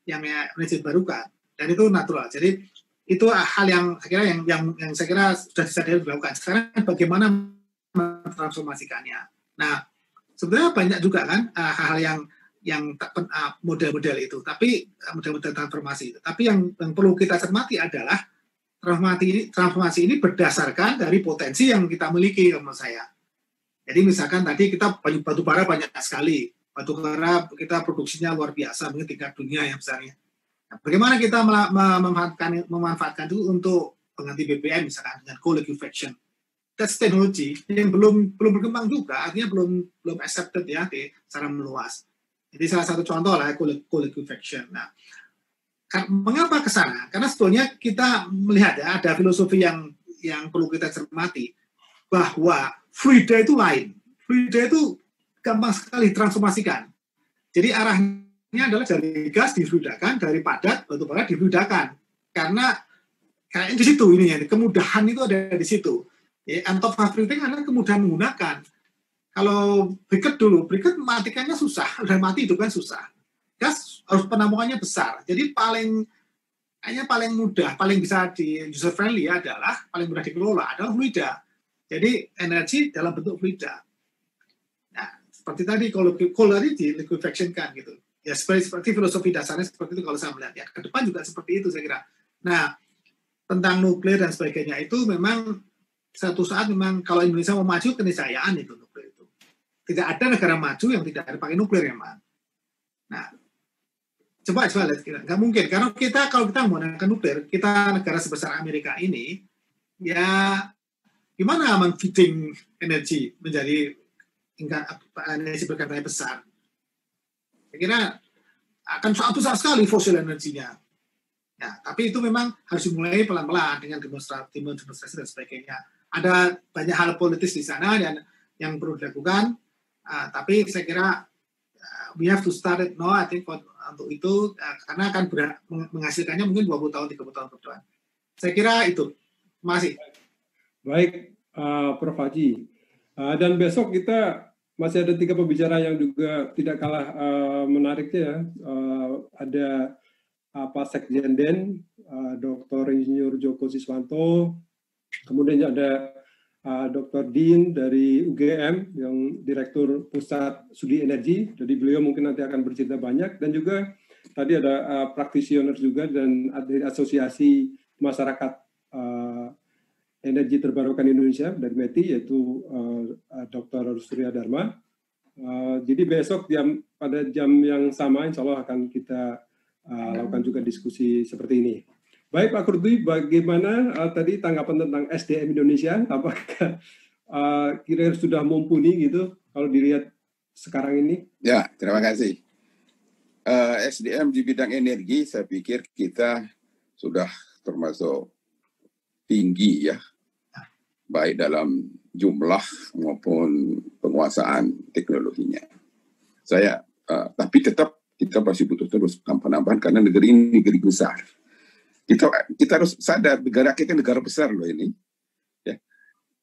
energi terbarukan, dan itu natural. Jadi itu hal yang saya kira yang saya kira sudah bisa dilakukan. Sekarang bagaimana mentransformasikannya. Nah, sebenarnya banyak juga kan hal-hal yang model-model itu, tapi model-model transformasi itu. Tapi yang perlu kita cermati adalah transformasi ini berdasarkan dari potensi yang kita miliki menurut saya. Jadi misalkan tadi kita batu bara banyak sekali, batu bara kita produksinya luar biasa, mungkin tingkat dunia yang besarnya. Nah, bagaimana kita memanfaatkan itu untuk pengganti BBM misalkan dengan coal liquefaction? That's teknologi yang belum berkembang juga, artinya belum accepted ya secara meluas. Jadi salah satu contoh lah coal liquefaction. Nah, mengapa ke sana? Karena sebetulnya kita melihat ya ada filosofi yang perlu kita cermati bahwa fluida itu lain. Fluida itu gampang sekali transformasikan. Jadi arahnya adalah dari gas difluidakan, dari padat batu bara difluidakan. Karena kayak di situ ini ya, kemudahan itu ada di situ. Ya, untuk fluiding adalah kemudahan menggunakan. Kalau briquette matikannya susah, udah mati itu kan susah. Gas harus penampungannya besar. Jadi paling mudah, paling bisa di user friendly adalah paling mudah dikelola adalah fluida. Jadi energi dalam bentuk fluida. Nah, seperti tadi kalau tadi di liquefaction kan gitu. Ya seperti filosofi dasarnya seperti itu kalau saya melihat ya. Ke depan juga seperti itu saya kira. Nah, tentang nuklir dan sebagainya itu memang satu saat memang kalau Indonesia mau maju keniscayaan itu nuklir itu. Tidak ada negara maju yang tidak ada pakai nuklir ya, Man. Nah, coba lihat kita, nggak mungkin karena kalau kita menggunakan nuklir, kita negara sebesar Amerika ini, ya gimana men-feeding energi menjadi energi berkaitan besar? Saya kira akan sangat besar sekali fosil energinya. Ya, tapi itu memang harus dimulai pelan-pelan dengan demonstrasi dan sebagainya. Ada banyak hal politis di sana dan yang perlu dilakukan, tapi saya kira we have to start it now, I think, untuk itu, karena akan menghasilkannya mungkin 20 tahun, 30 tahun ke depan. Saya kira itu. Terima kasih. Baik, Prof. Haji. Dan besok kita masih ada 3 pembicara yang juga tidak kalah menariknya. Ada Pak Sekjen DEN, Dr. Insinyur Joko Siswanto, kemudian ada Dr. Din dari UGM yang Direktur Pusat Studi Energi, jadi beliau mungkin nanti akan bercerita banyak, dan juga tadi ada practitioner juga dan dari Asosiasi Masyarakat Energi Terbarukan Indonesia dari METI, yaitu Dr. Surya Dharma. Jadi besok pada jam yang sama insya Allah akan kita lakukan juga diskusi seperti ini. Baik Pak Kurdi, bagaimana tadi tanggapan tentang SDM Indonesia? Apakah kira-kira sudah mumpuni gitu kalau dilihat sekarang ini? Ya, terima kasih. SDM di bidang energi saya pikir kita sudah termasuk tinggi ya, baik dalam jumlah maupun penguasaan teknologinya. Tapi tetap kita masih butuh terus tambahan karena negeri ini negeri besar. Kita harus sadar negara kita negara besar loh ini, ya.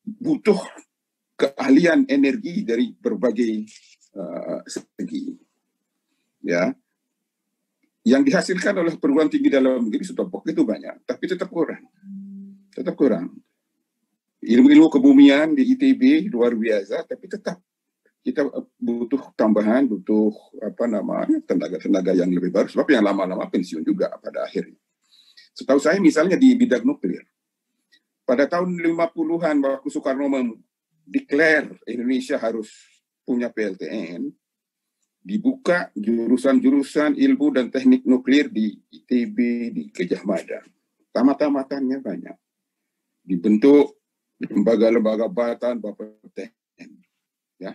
Butuh keahlian energi dari berbagai segi, ya. Yang dihasilkan oleh perguruan tinggi dalam negeri sudah begitu banyak, tapi tetap kurang. Ilmu kebumian di ITB luar biasa, tapi tetap kita butuh tambahan, butuh tenaga yang lebih baru, sebab yang lama-lama pensiun juga pada akhirnya. Setahu saya misalnya di bidang nuklir, pada tahun 50-an waktu Soekarno mendeklar Indonesia harus punya PLTN, dibuka jurusan-jurusan ilmu dan teknik nuklir di ITB, di Gajah Mada. Tamat-tamatannya banyak. dibentuk lembaga-lembaga Bapeten, ya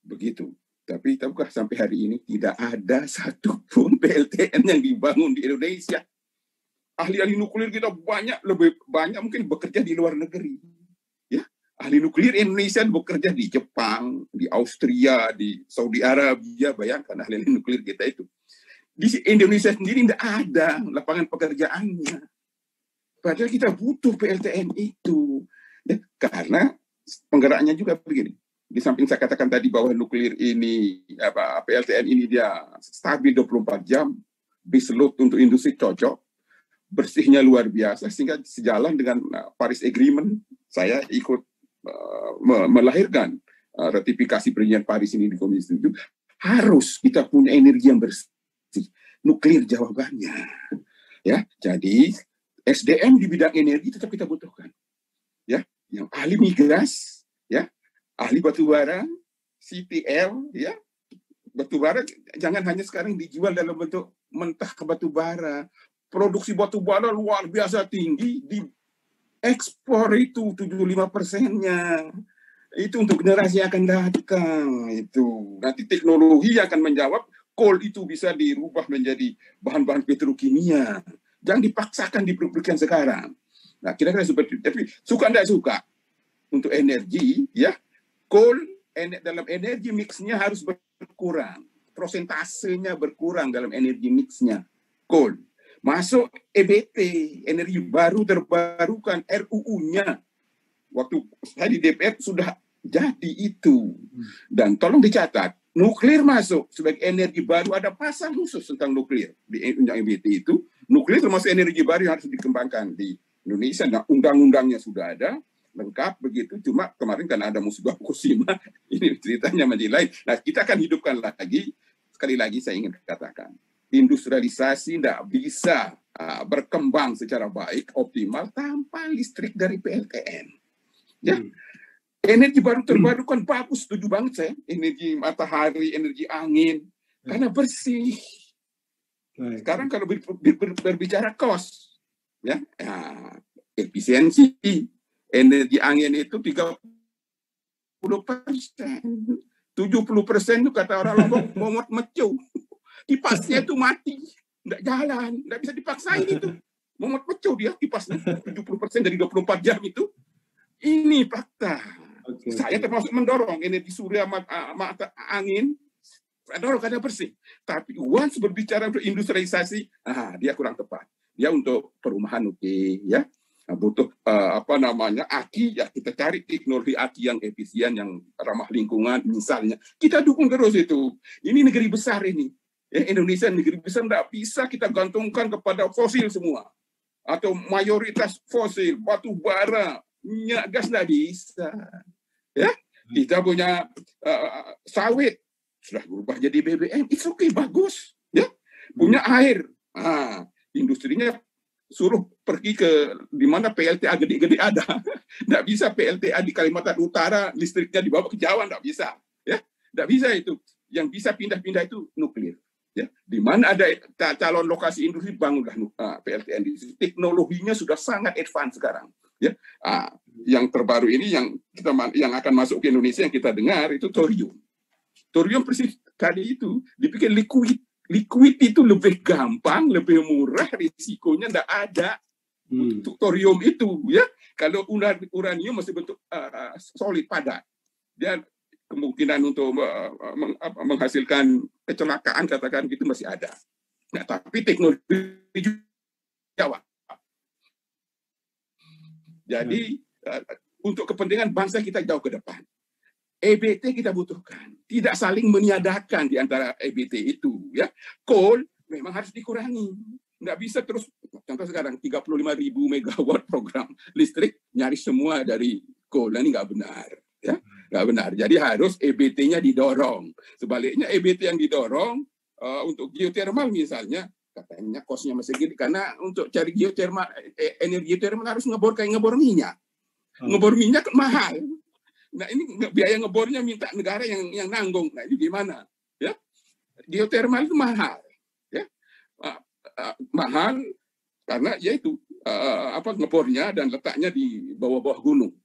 begitu. Tapi tahukah sampai hari ini tidak ada satupun PLTN yang dibangun di Indonesia. Ahli-ahli nuklir kita lebih banyak mungkin bekerja di luar negeri. Ya, ahli nuklir Indonesia bekerja di Jepang, di Austria, di Saudi Arabia. Bayangkan ahli-ahli nuklir kita itu. Di Indonesia sendiri tidak ada lapangan pekerjaannya. Padahal kita butuh PLTN itu. Ya, karena penggeraknya juga begini. Di samping saya katakan tadi bahwa nuklir ini, PLTN ini dia stabil 24 jam, base load untuk industri cocok, bersihnya luar biasa, sehingga sejalan dengan Paris Agreement, saya ikut melahirkan ratifikasi perjanjian Paris ini di Komisi 7, harus kita punya energi yang bersih. Nuklir jawabannya. Ya, jadi SDM di bidang energi tetap kita butuhkan. Ya, yang ahli migas, ya, ahli batubara, CPL, ya, batubara jangan hanya sekarang dijual dalam bentuk mentah ke batubara. Produksi batubara luar biasa tinggi, diekspor itu 75%-nya. Itu untuk generasi yang akan datang. Itu nanti teknologi akan menjawab, coal itu bisa dirubah menjadi bahan-bahan petrokimia. Jangan dipaksakan diproduksikan sekarang. Nah, kira-kira seperti itu. Tapi suka tidak suka untuk energi, ya, coal dalam energi mixnya harus berkurang. Prosentasenya berkurang dalam energi mixnya. Coal. Masuk EBT, energi baru terbarukan, RUU-nya. Waktu saya di DPR sudah jadi itu. Dan tolong dicatat, nuklir masuk sebagai energi baru, ada pasal khusus tentang nuklir. Di undang EBT itu, nuklir termasuk energi baru yang harus dikembangkan di Indonesia. Nah, undang-undangnya sudah ada, lengkap begitu, cuma kemarin kan ada musibah Fukushima, ini ceritanya menjadi lain. Nah, kita akan hidupkan lagi, sekali lagi saya ingin katakan, industrialisasi tidak bisa berkembang secara baik, optimal, tanpa listrik dari PLTN. Ya, energi baru terbarukan bagus, setuju banget saya, energi matahari, energi angin, karena bersih. Sekarang kalau berbicara cost, ya, efisiensi, energi angin itu 30%, 70% itu kata orang Lombok momot mecu. Kipasnya itu mati, nggak jalan, nggak bisa dipaksain itu. Momot mecu dia kipasnya 70% dari 24 jam itu. Ini fakta. Saya termasuk mendorong energi surya mata angin, saya dorong karena bersih. Tapi once berbicara untuk industrialisasi, dia kurang tepat. Dia untuk perumahan oke, ya. Butuh aki, ya kita cari teknologi aki yang efisien, yang ramah lingkungan misalnya, kita dukung terus itu. Ini negeri besar ini, ya, Indonesia negeri besar, tidak bisa kita gantungkan kepada fosil semua atau mayoritas fosil, batu bara, minyak gas, tidak bisa, ya. Kita punya sawit sudah berubah jadi BBM, it's okay, bagus, ya. Punya air, industrinya suruh pergi ke di mana PLTA gede-gede ada. Nggak bisa PLTA di Kalimantan Utara listriknya dibawa ke Jawa, nggak bisa, ya, nggak bisa itu. Yang bisa pindah-pindah itu nuklir, ya. Di mana ada calon lokasi industri, bangunlah PLTN. Teknologinya sudah sangat advance sekarang, ya. Yang terbaru ini yang akan masuk ke Indonesia yang kita dengar itu thorium. Thorium persis tadi itu dipikir liquid itu lebih gampang, lebih murah, risikonya tidak ada untuk thorium itu, ya. Kalau uranium masih bentuk solid padat, dia kemungkinan untuk menghasilkan kecelakaan katakan gitu masih ada. Nah, tapi teknologi jawab. Jadi untuk kepentingan bangsa kita jauh ke depan, EBT kita butuhkan, tidak saling meniadakan di antara EBT itu, ya. Coal memang harus dikurangi, nggak bisa terus. Contoh sekarang 35.000 megawatt program listrik nyaris semua dari coal, ini nggak benar, ya, nggak benar. Jadi harus EBT-nya didorong. Sebaliknya EBT yang didorong untuk geothermal misalnya, katanya kosnya masih gede karena untuk cari geothermal, energi geothermal harus ngebor kayak ngebor minyak, ngebor minyak mahal. Nah, ini biaya ngebornya minta negara yang nanggung. Nah, ini gimana? Ya, geothermal itu mahal, ya, mahal. karena yaitu ngebornya dan letaknya di bawah-bawah gunung.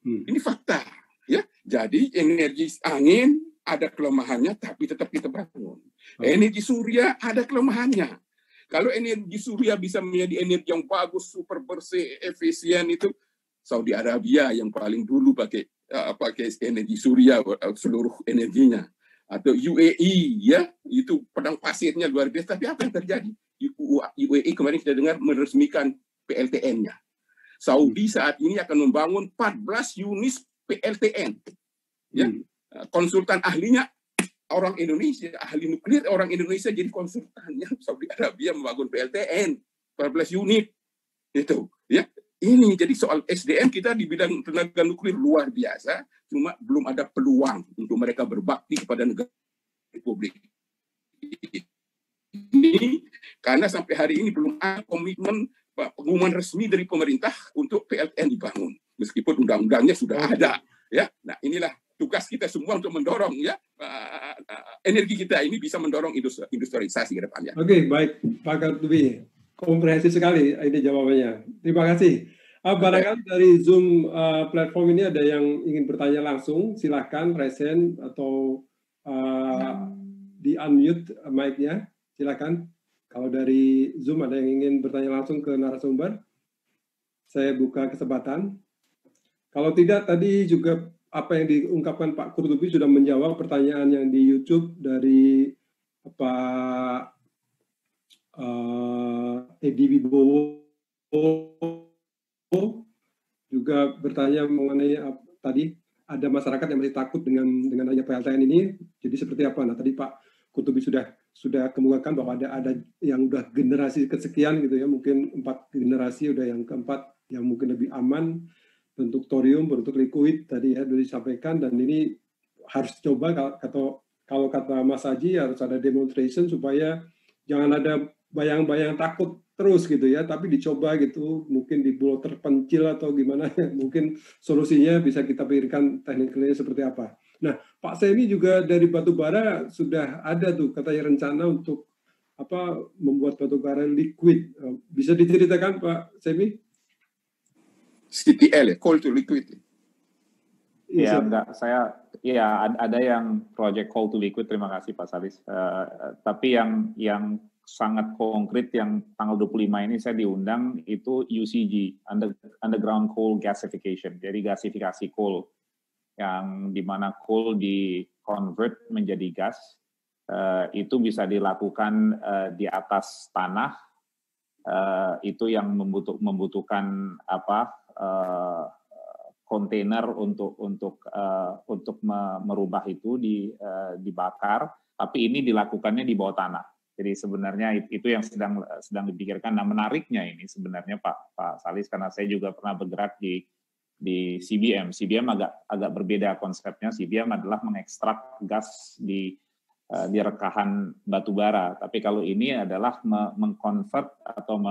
Ini fakta, ya. Jadi energi angin ada kelemahannya, tapi tetap kita bangun. Energi surya ada kelemahannya. Kalau energi surya bisa menjadi energi yang bagus, super bersih, efisien, itu Saudi Arabia yang paling dulu pakai energi surya seluruh energinya. Atau UAE, ya, itu padang pasirnya luar biasa. Tapi apa yang terjadi? UAE kemarin kita dengar meresmikan PLTN-nya. Saudi saat ini akan membangun 14 unit PLTN. Ya, konsultan ahlinya orang Indonesia, ahli nuklir orang Indonesia jadi konsultannya. Saudi Arabia membangun PLTN 14 unit. Itu, ya. Ini jadi soal SDM kita di bidang tenaga nuklir luar biasa, cuma belum ada peluang untuk mereka berbakti kepada negara Republik ini, karena sampai hari ini belum ada komitmen pengumuman resmi dari pemerintah untuk PLTN dibangun, meskipun undang-undangnya sudah ada. Ya, nah inilah tugas kita semua untuk mendorong, ya, energi kita ini bisa mendorong industrialisasi ke depannya. Oke, baik Pak Kartubi, komprehensif sekali ini jawabannya. Terima kasih. Barangkali dari Zoom platform ini ada yang ingin bertanya langsung, silakan resen atau di unmute mic-nya, silakan. Kalau dari Zoom ada yang ingin bertanya langsung ke narasumber, saya buka kesempatan. Kalau tidak, tadi juga apa yang diungkapkan Pak Kurtubi sudah menjawab pertanyaan yang di YouTube dari Pak Edi Wibowo, juga bertanya mengenai tadi ada masyarakat yang masih takut dengan adanya PLTN ini. Jadi seperti apa? Nah, tadi Pak Kurtubi sudah kemukakan bahwa ada yang udah generasi kesekian gitu ya, mungkin 4 generasi, udah yang keempat yang mungkin lebih aman, bentuk thorium, bentuk liquid tadi ya sudah disampaikan, dan ini harus coba. Kalau kata Mas Haji harus ada demonstration supaya jangan ada bayang-bayang takut terus gitu ya, tapi dicoba gitu, mungkin di pulau terpencil atau gimana ya, mungkin solusinya bisa kita pikirkan tekniknya seperti apa. Nah, Pak Semi juga dari batubara sudah ada tuh katanya rencana untuk membuat batubara liquid. Bisa diceritakan Pak Semi? CTL ya, coal to liquid. Ya, enggak, ada yang project coal to liquid, terima kasih Pak Salis. Tapi yang sangat konkret yang tanggal 25 ini saya diundang itu UCG, Underground Coal Gasification, jadi gasifikasi coal, yang dimana coal di-convert menjadi gas, itu bisa dilakukan di atas tanah, itu yang membutuhkan kontainer untuk merubah itu dibakar, tapi ini dilakukannya di bawah tanah. Jadi sebenarnya itu yang sedang dipikirkan. Nah, menariknya ini sebenarnya Pak Salis, karena saya juga pernah bergerak di CBM. CBM agak berbeda konsepnya. CBM adalah mengekstrak gas di rekahan batu bara. Tapi kalau ini adalah mengkonvert atau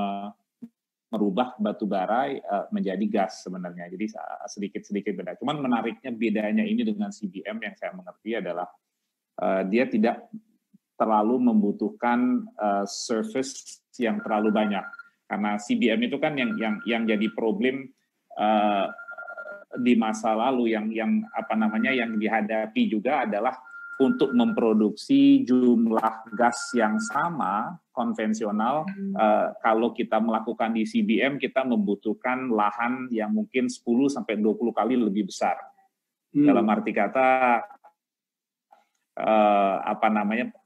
merubah batu bara menjadi gas sebenarnya. Jadi sedikit-sedikit beda. Cuman menariknya bedanya ini dengan CBM yang saya mengerti adalah dia tidak terlalu membutuhkan surface yang terlalu banyak. Karena CBM itu kan yang jadi problem di masa lalu yang dihadapi juga adalah untuk memproduksi jumlah gas yang sama konvensional, kalau kita melakukan di CBM, kita membutuhkan lahan yang mungkin 10-20 kali lebih besar. Dalam arti kata,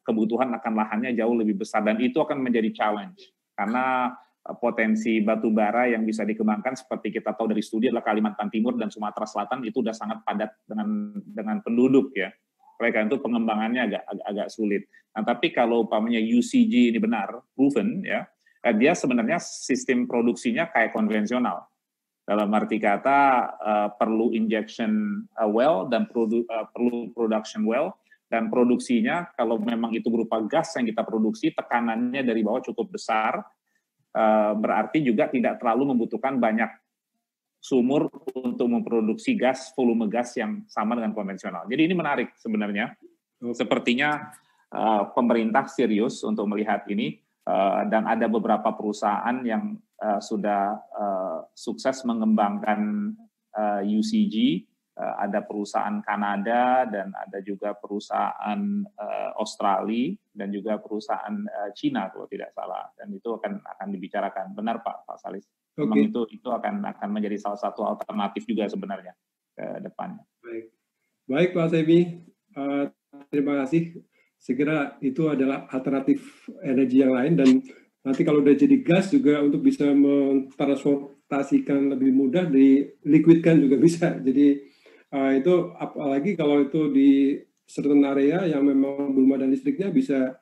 kebutuhan akan lahannya jauh lebih besar, dan itu akan menjadi challenge. Karena potensi batu bara yang bisa dikembangkan seperti kita tahu dari studi adalah Kalimantan Timur dan Sumatera Selatan itu sudah sangat padat dengan penduduk ya. Oleh karena itu pengembangannya agak sulit. Nah, tapi kalau umpamanya UCG ini benar, proven ya, dia sebenarnya sistem produksinya kayak konvensional. Dalam arti kata perlu injection well dan perlu production well, dan produksinya kalau memang itu berupa gas yang kita produksi, tekanannya dari bawah cukup besar, berarti juga tidak terlalu membutuhkan banyak sumur untuk memproduksi gas, volume gas yang sama dengan konvensional. Jadi ini menarik sebenarnya. Sepertinya pemerintah serius untuk melihat ini, dan ada beberapa perusahaan yang sudah sukses mengembangkan UCG, ada perusahaan Kanada dan ada juga perusahaan Australia dan juga perusahaan Cina kalau tidak salah, dan itu akan dibicarakan. Benar Pak Salis? Memang itu akan menjadi salah satu alternatif juga sebenarnya ke depannya. Baik Pak Semi, terima kasih. Segera itu adalah alternatif energi yang lain, dan nanti kalau udah jadi gas juga untuk bisa mentransportasikan lebih mudah, diliquidkan juga bisa. Jadi itu apalagi kalau itu di certain area yang memang belum ada listriknya, bisa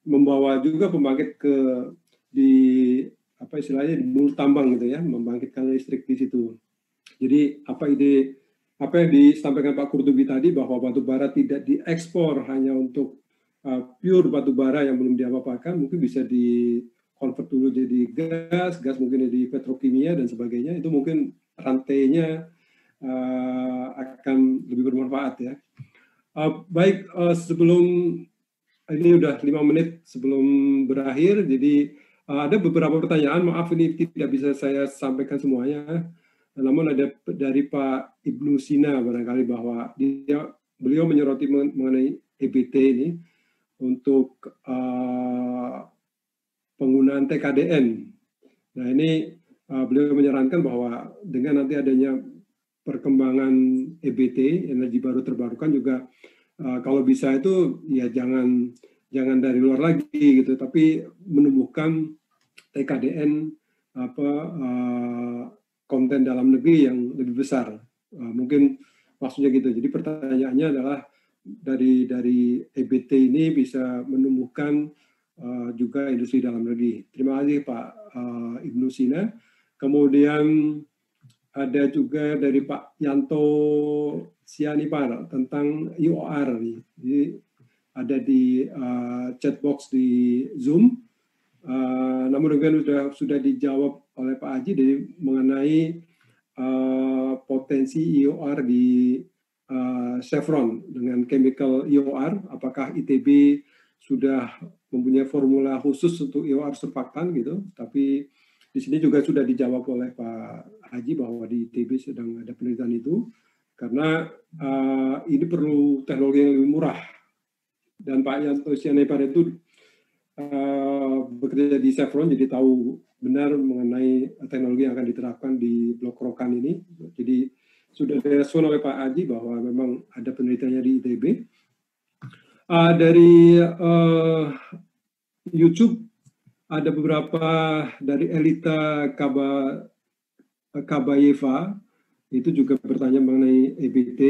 membawa juga pembangkit di apa istilahnya di mulut tambang gitu ya, membangkitkan listrik di situ. Jadi apa yang disampaikan Pak Qurtubi tadi, bahwa batu bara tidak diekspor hanya untuk pure batu bara yang belum diapa-apakan, mungkin bisa di-convert dulu jadi gas mungkin jadi petrokimia dan sebagainya, itu mungkin rantainya akan lebih bermanfaat ya. Baik, sebelum ini udah 5 menit sebelum berakhir, jadi ada beberapa pertanyaan, maaf ini tidak bisa saya sampaikan semuanya, namun ada dari Pak Ibnu Sina barangkali, bahwa beliau menyoroti mengenai EBT ini untuk penggunaan TKDN. Nah ini beliau menyarankan bahwa dengan nanti adanya perkembangan EBT, energi baru terbarukan juga, kalau bisa itu ya jangan dari luar lagi gitu, tapi menumbuhkan TKDN konten dalam negeri yang lebih besar. Mungkin maksudnya gitu. Jadi pertanyaannya adalah dari EBT ini bisa menumbuhkan juga industri dalam negeri. Terima kasih Pak Ibnu Sina. Kemudian ada juga dari Pak Yanto Sianipar tentang IOR. Jadi ada di chat box di Zoom. Namun demikian sudah dijawab oleh Pak Haji dari mengenai potensi IOR di Chevron dengan chemical IOR. Apakah ITB sudah mempunyai formula khusus untuk IOR surfaktan gitu? Tapi di sini juga sudah dijawab oleh Pak Haji bahwa di ITB sedang ada penelitian itu, karena ini perlu teknologi yang lebih murah. Dan Pak Yanto Sianipar itu bekerja di Chevron, jadi tahu benar mengenai teknologi yang akan diterapkan di blok Rokan ini. Jadi sudah direspon oleh Pak Haji bahwa memang ada penelitiannya di ITB. Dari YouTube ada beberapa dari Elita Kabayeva, itu juga bertanya mengenai EBT.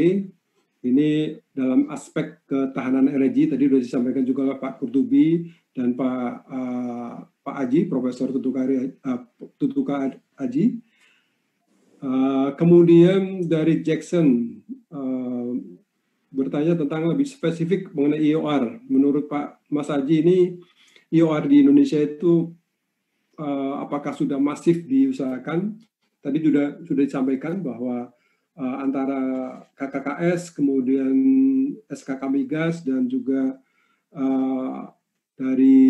Ini dalam aspek ketahanan energi, tadi sudah disampaikan juga oleh Pak Qurtubi dan Pak Haji, Profesor Tutuka Haji. Kemudian dari Jackson bertanya tentang lebih spesifik mengenai IOR. Menurut Pak Mas Haji, ini IOR di Indonesia itu apakah sudah masif diusahakan? Tadi sudah disampaikan bahwa antara KKKS, kemudian SKK Migas, dan juga dari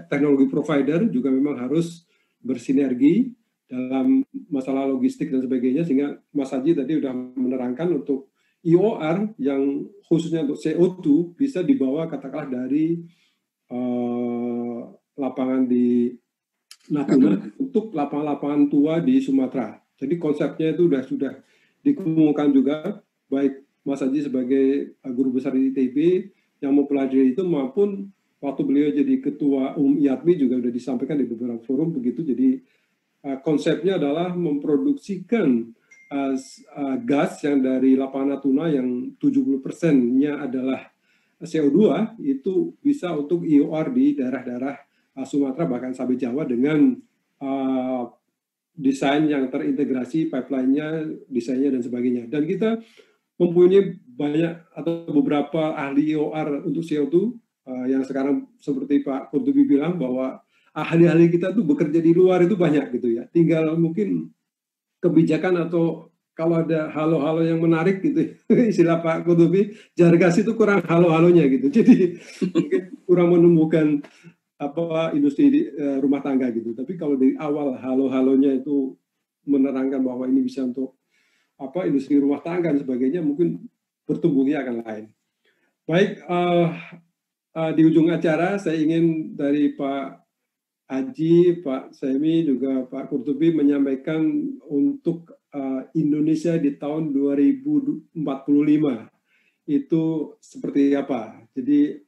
teknologi provider juga memang harus bersinergi dalam masalah logistik dan sebagainya, sehingga Mas Haji tadi sudah menerangkan untuk IOR yang khususnya untuk CO2 bisa dibawa katakanlah dari lapangan di Natuna untuk lapangan-lapangan tua di Sumatera. Jadi konsepnya itu sudah dikemukakan juga, baik Mas Haji sebagai guru besar di ITB yang mempelajari itu, maupun waktu beliau jadi ketua IATMI juga sudah disampaikan di beberapa forum begitu. Jadi konsepnya adalah memproduksikan gas yang dari lapangan Natuna yang 70%-nya adalah CO2, itu bisa untuk IOR di daerah-daerah Sumatera bahkan sampai Jawa dengan desain yang terintegrasi, pipeline-nya, desainnya dan sebagainya. Dan kita mempunyai banyak atau beberapa ahli IOR untuk CO2 yang sekarang seperti Pak Qurtubi bilang bahwa ahli-ahli kita tuh bekerja di luar itu banyak gitu ya. Tinggal mungkin kebijakan atau kalau ada halo-halo yang menarik gitu, istilah Pak Qurtubi, Jargas itu kurang halo-halonya gitu. Jadi mungkin kurang menemukan industri rumah tangga gitu. Tapi kalau dari awal halo-halonya itu menerangkan bahwa ini bisa untuk industri rumah tangga dan sebagainya, mungkin bertumbuhnya akan lain. Baik, di ujung acara saya ingin dari Pak Haji, Pak Semi, juga Pak Kurtubi menyampaikan untuk Indonesia di tahun 2045 itu seperti apa. Jadi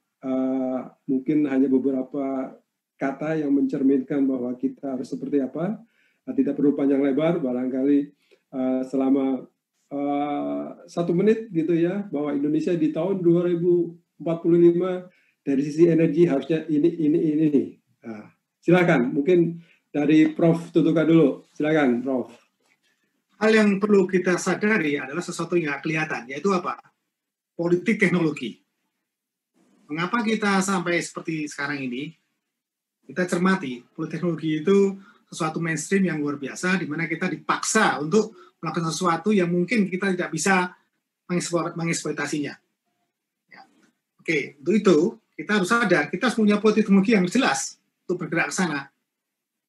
mungkin hanya beberapa kata yang mencerminkan bahwa kita harus seperti apa. Tidak perlu panjang lebar, barangkali selama 1 menit gitu ya, bahwa Indonesia di tahun 2045 dari sisi energi harusnya ini. Nah, silakan, mungkin dari Prof. Tutuka dulu. Silakan, Prof. Hal yang perlu kita sadari adalah sesuatu yang kelihatan, yaitu apa? Politik teknologi. Mengapa kita sampai seperti sekarang ini? Kita cermati, politik teknologi itu sesuatu mainstream yang luar biasa, di mana kita dipaksa untuk melakukan sesuatu yang mungkin kita tidak bisa mengeksploitasinya. Ya. Oke, untuk itu kita harus sadar, kita harus punya politik teknologi yang jelas untuk bergerak ke sana.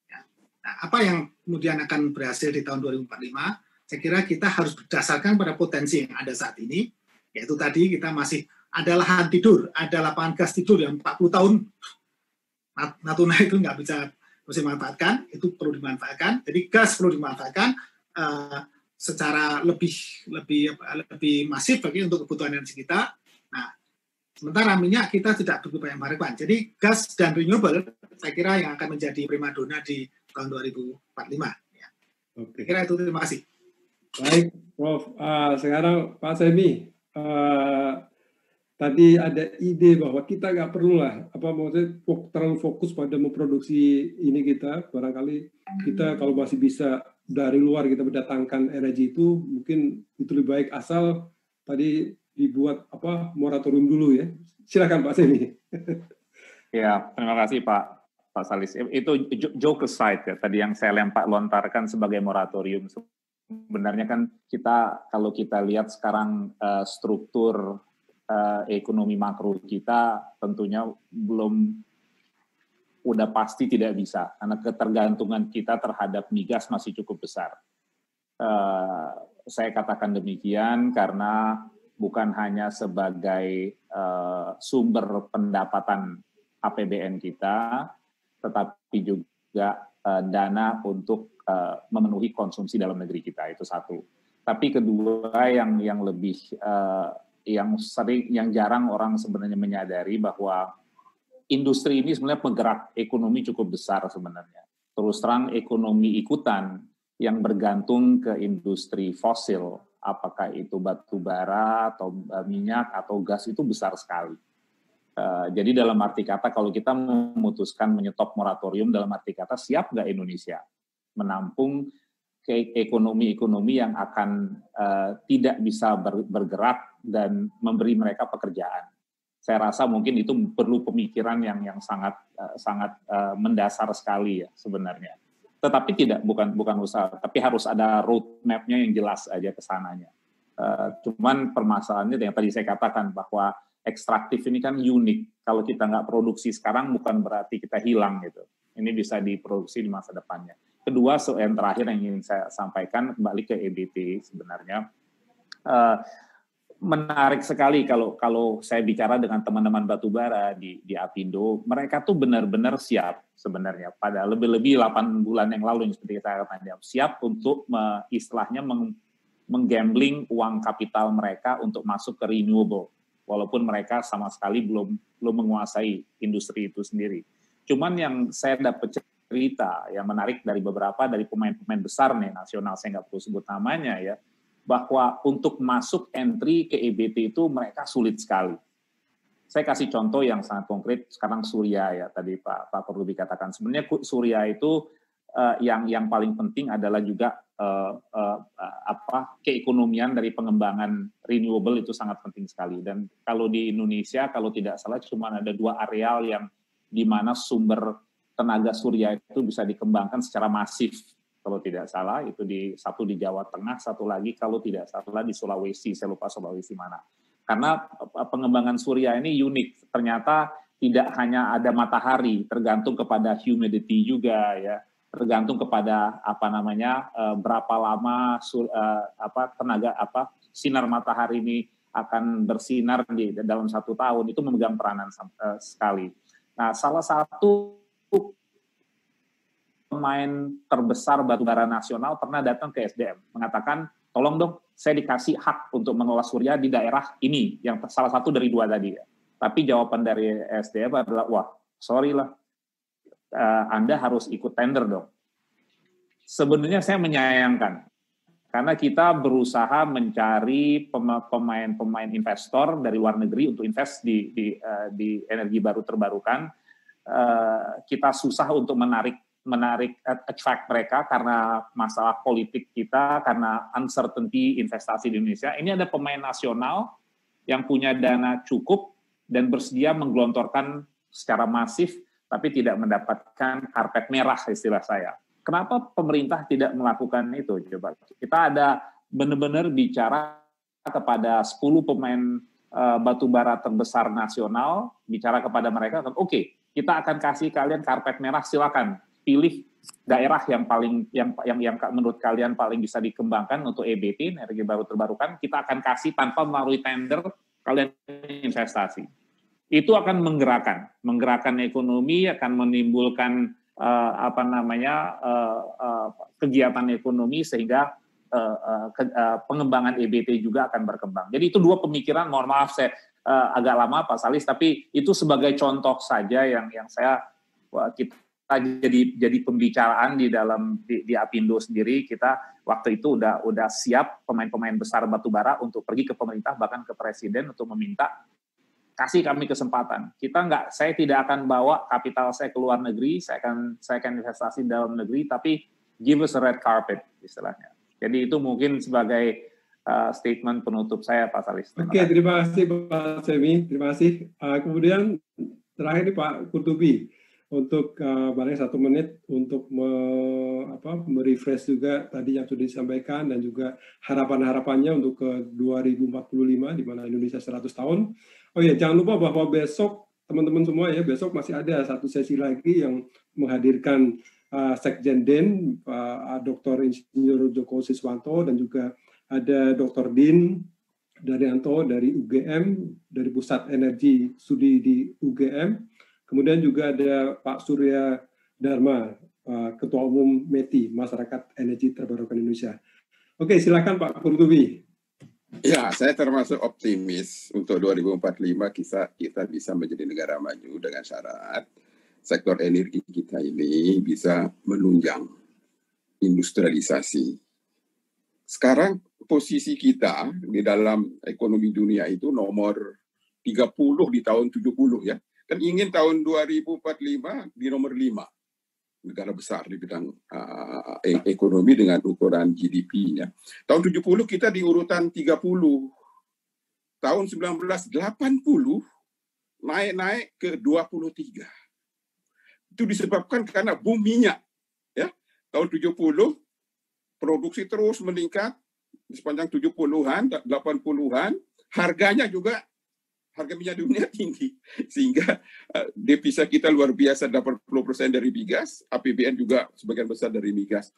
Ya. Nah, apa yang kemudian akan berhasil di tahun 2045? Saya kira kita harus berdasarkan pada potensi yang ada saat ini, yaitu tadi kita masih ada lahan tidur, ada lapangan gas tidur yang 40 tahun Natuna itu nggak bisa dimanfaatkan, itu perlu dimanfaatkan. Jadi gas perlu dimanfaatkan secara lebih masif bagi untuk kebutuhan energi kita. Nah, sementara minyak kita tidak begitu banyak mengharapkan. Jadi gas dan renewable saya kira yang akan menjadi primadona di tahun 2045. Ya. Saya kira itu, terima kasih. Baik, Prof. Sekarang Pak Semi, tadi ada ide bahwa kita nggak perlulah terlalu fokus pada memproduksi ini kita. Barangkali kita kalau masih bisa dari luar kita mendatangkan energi itu, mungkin itu lebih baik asal tadi dibuat moratorium dulu ya. Silakan Pak Semi. Ya, terima kasih Pak Salis. Itu joke aside ya, tadi yang saya lontarkan sebagai moratorium. Sebenarnya kan kalau kita lihat sekarang struktur ekonomi makro kita tentunya udah pasti tidak bisa, karena ketergantungan kita terhadap migas masih cukup besar. Saya katakan demikian karena bukan hanya sebagai sumber pendapatan APBN kita, tetapi juga dana untuk memenuhi konsumsi dalam negeri kita, itu satu. Tapi kedua yang lebih yang jarang orang sebenarnya menyadari bahwa industri ini sebenarnya penggerak ekonomi cukup besar sebenarnya. Terus terang ekonomi ikutan yang bergantung ke industri fosil, apakah itu batu bara atau minyak atau gas, itu besar sekali. Jadi dalam arti kata kalau kita memutuskan menyetop moratorium, dalam arti kata siap nggak Indonesia menampung ke ekonomi yang akan tidak bisa bergerak dan memberi mereka pekerjaan. Saya rasa mungkin itu perlu pemikiran yang sangat mendasar sekali ya sebenarnya. Tetapi bukan usaha, tapi harus ada roadmap-nya yang jelas aja ke sananya. Cuman permasalahannya yang tadi saya katakan bahwa ekstraktif ini kan unik. Kalau kita nggak produksi sekarang bukan berarti kita hilang gitu. Ini bisa diproduksi di masa depannya. Kedua, yang terakhir yang ingin saya sampaikan kembali ke EBT sebenarnya. Menarik sekali kalau saya bicara dengan teman-teman batubara di Apindo, mereka tuh benar-benar siap sebenarnya. Pada lebih-lebih 8 bulan yang lalu yang seperti kita katakan, siap untuk istilahnya menggambling uang kapital mereka untuk masuk ke renewable, walaupun mereka sama sekali belum menguasai industri itu sendiri. Cuman yang saya dapat cerita yang menarik dari beberapa dari pemain-pemain besar nih nasional, saya nggak perlu sebut namanya ya, bahwa untuk masuk entry ke EBT itu mereka sulit sekali. Saya kasih contoh yang sangat konkret, sekarang Surya ya, tadi Pak perlu dikatakan. Sebenarnya Surya itu yang paling penting adalah juga keekonomian dari pengembangan renewable itu sangat penting sekali. Dan kalau di Indonesia, kalau tidak salah cuma ada 2 areal yang di mana sumber tenaga surya itu bisa dikembangkan secara masif. Kalau tidak salah, itu satu di Jawa Tengah, satu lagi kalau tidak salah di Sulawesi, saya lupa Sulawesi mana. Karena pengembangan surya ini unik, ternyata tidak hanya ada matahari, tergantung kepada humidity juga ya, tergantung kepada berapa lama sinar matahari ini akan bersinar di dalam 1 tahun, itu memegang peranan sekali. Nah, salah satu pemain terbesar batubara nasional pernah datang ke SDM mengatakan, tolong dong, saya dikasih hak untuk mengelola surya di daerah ini, yang salah satu dari 2 tadi ya. Tapi jawaban dari SDM adalah, wah, sorry lah, Anda harus ikut tender dong. Sebenarnya saya menyayangkan, karena kita berusaha mencari pemain investor dari luar negeri untuk invest di energi baru terbarukan. Kita susah untuk attract mereka karena masalah politik kita, karena uncertainty investasi di Indonesia. Ini ada pemain nasional yang punya dana cukup dan bersedia menggelontorkan secara masif, tapi tidak mendapatkan karpet merah istilah saya. Kenapa pemerintah tidak melakukan itu? Coba kita ada benar-benar bicara kepada 10 pemain batubara terbesar nasional, bicara kepada mereka, oke, kita akan kasih kalian karpet merah, silakan pilih daerah yang menurut kalian paling bisa dikembangkan untuk EBT, energi baru terbarukan, kita akan kasih tanpa melalui tender, kalian investasi. Itu akan menggerakkan ekonomi, akan menimbulkan kegiatan ekonomi sehingga pengembangan EBT juga akan berkembang. Jadi itu 2 pemikiran, mohon maaf saya agak lama Pak Salis, tapi itu sebagai contoh saja yang kita jadi pembicaraan di Apindo sendiri. Kita waktu itu udah siap pemain-pemain besar batubara untuk pergi ke pemerintah, bahkan ke presiden untuk meminta kasih kami kesempatan. Saya tidak akan bawa kapital saya ke luar negeri, saya akan investasi di dalam negeri, tapi give us a red carpet istilahnya. Jadi itu mungkin sebagai statement penutup saya, Pak Salis. Terima kasih Pak Semi, terima kasih. Kemudian terakhir nih Pak Kurtubi, untuk paling 1 menit untuk merefresh juga tadi yang sudah disampaikan dan juga harapan-harapannya untuk ke 2045 di mana Indonesia 100 tahun. Oh ya, jangan lupa bahwa besok teman-teman semua ya, besok masih ada 1 sesi lagi yang menghadirkan Sekjen DEN, Dr. Insinyur Joko Siswanto, dan juga ada Dr. Din Daryanto dari UGM, dari Pusat Energi Studi di UGM. Kemudian juga ada Pak Surya Dharma, Ketua Umum METI, Masyarakat Energi Terbarukan Indonesia. Oke, silakan Pak Kurtubi. Ya, saya termasuk optimis untuk 2045 kita bisa menjadi negara maju dengan syarat sektor energi kita ini bisa menunjang industrialisasi. Sekarang posisi kita di dalam ekonomi dunia itu nomor 30 di tahun 70 ya. Kan ingin tahun 2045 di nomor 5 negara besar di bidang ekonomi dengan ukuran GDP-nya. Tahun 70 kita di urutan 30. Tahun 1980 naik ke 23. Itu disebabkan karena boom minyak. Ya. Tahun 70 produksi terus meningkat di sepanjang 70-an, 80-an, harganya juga harga minyak dunia tinggi, sehingga devisa kita luar biasa, 80% dari migas, APBN juga sebagian besar dari migas.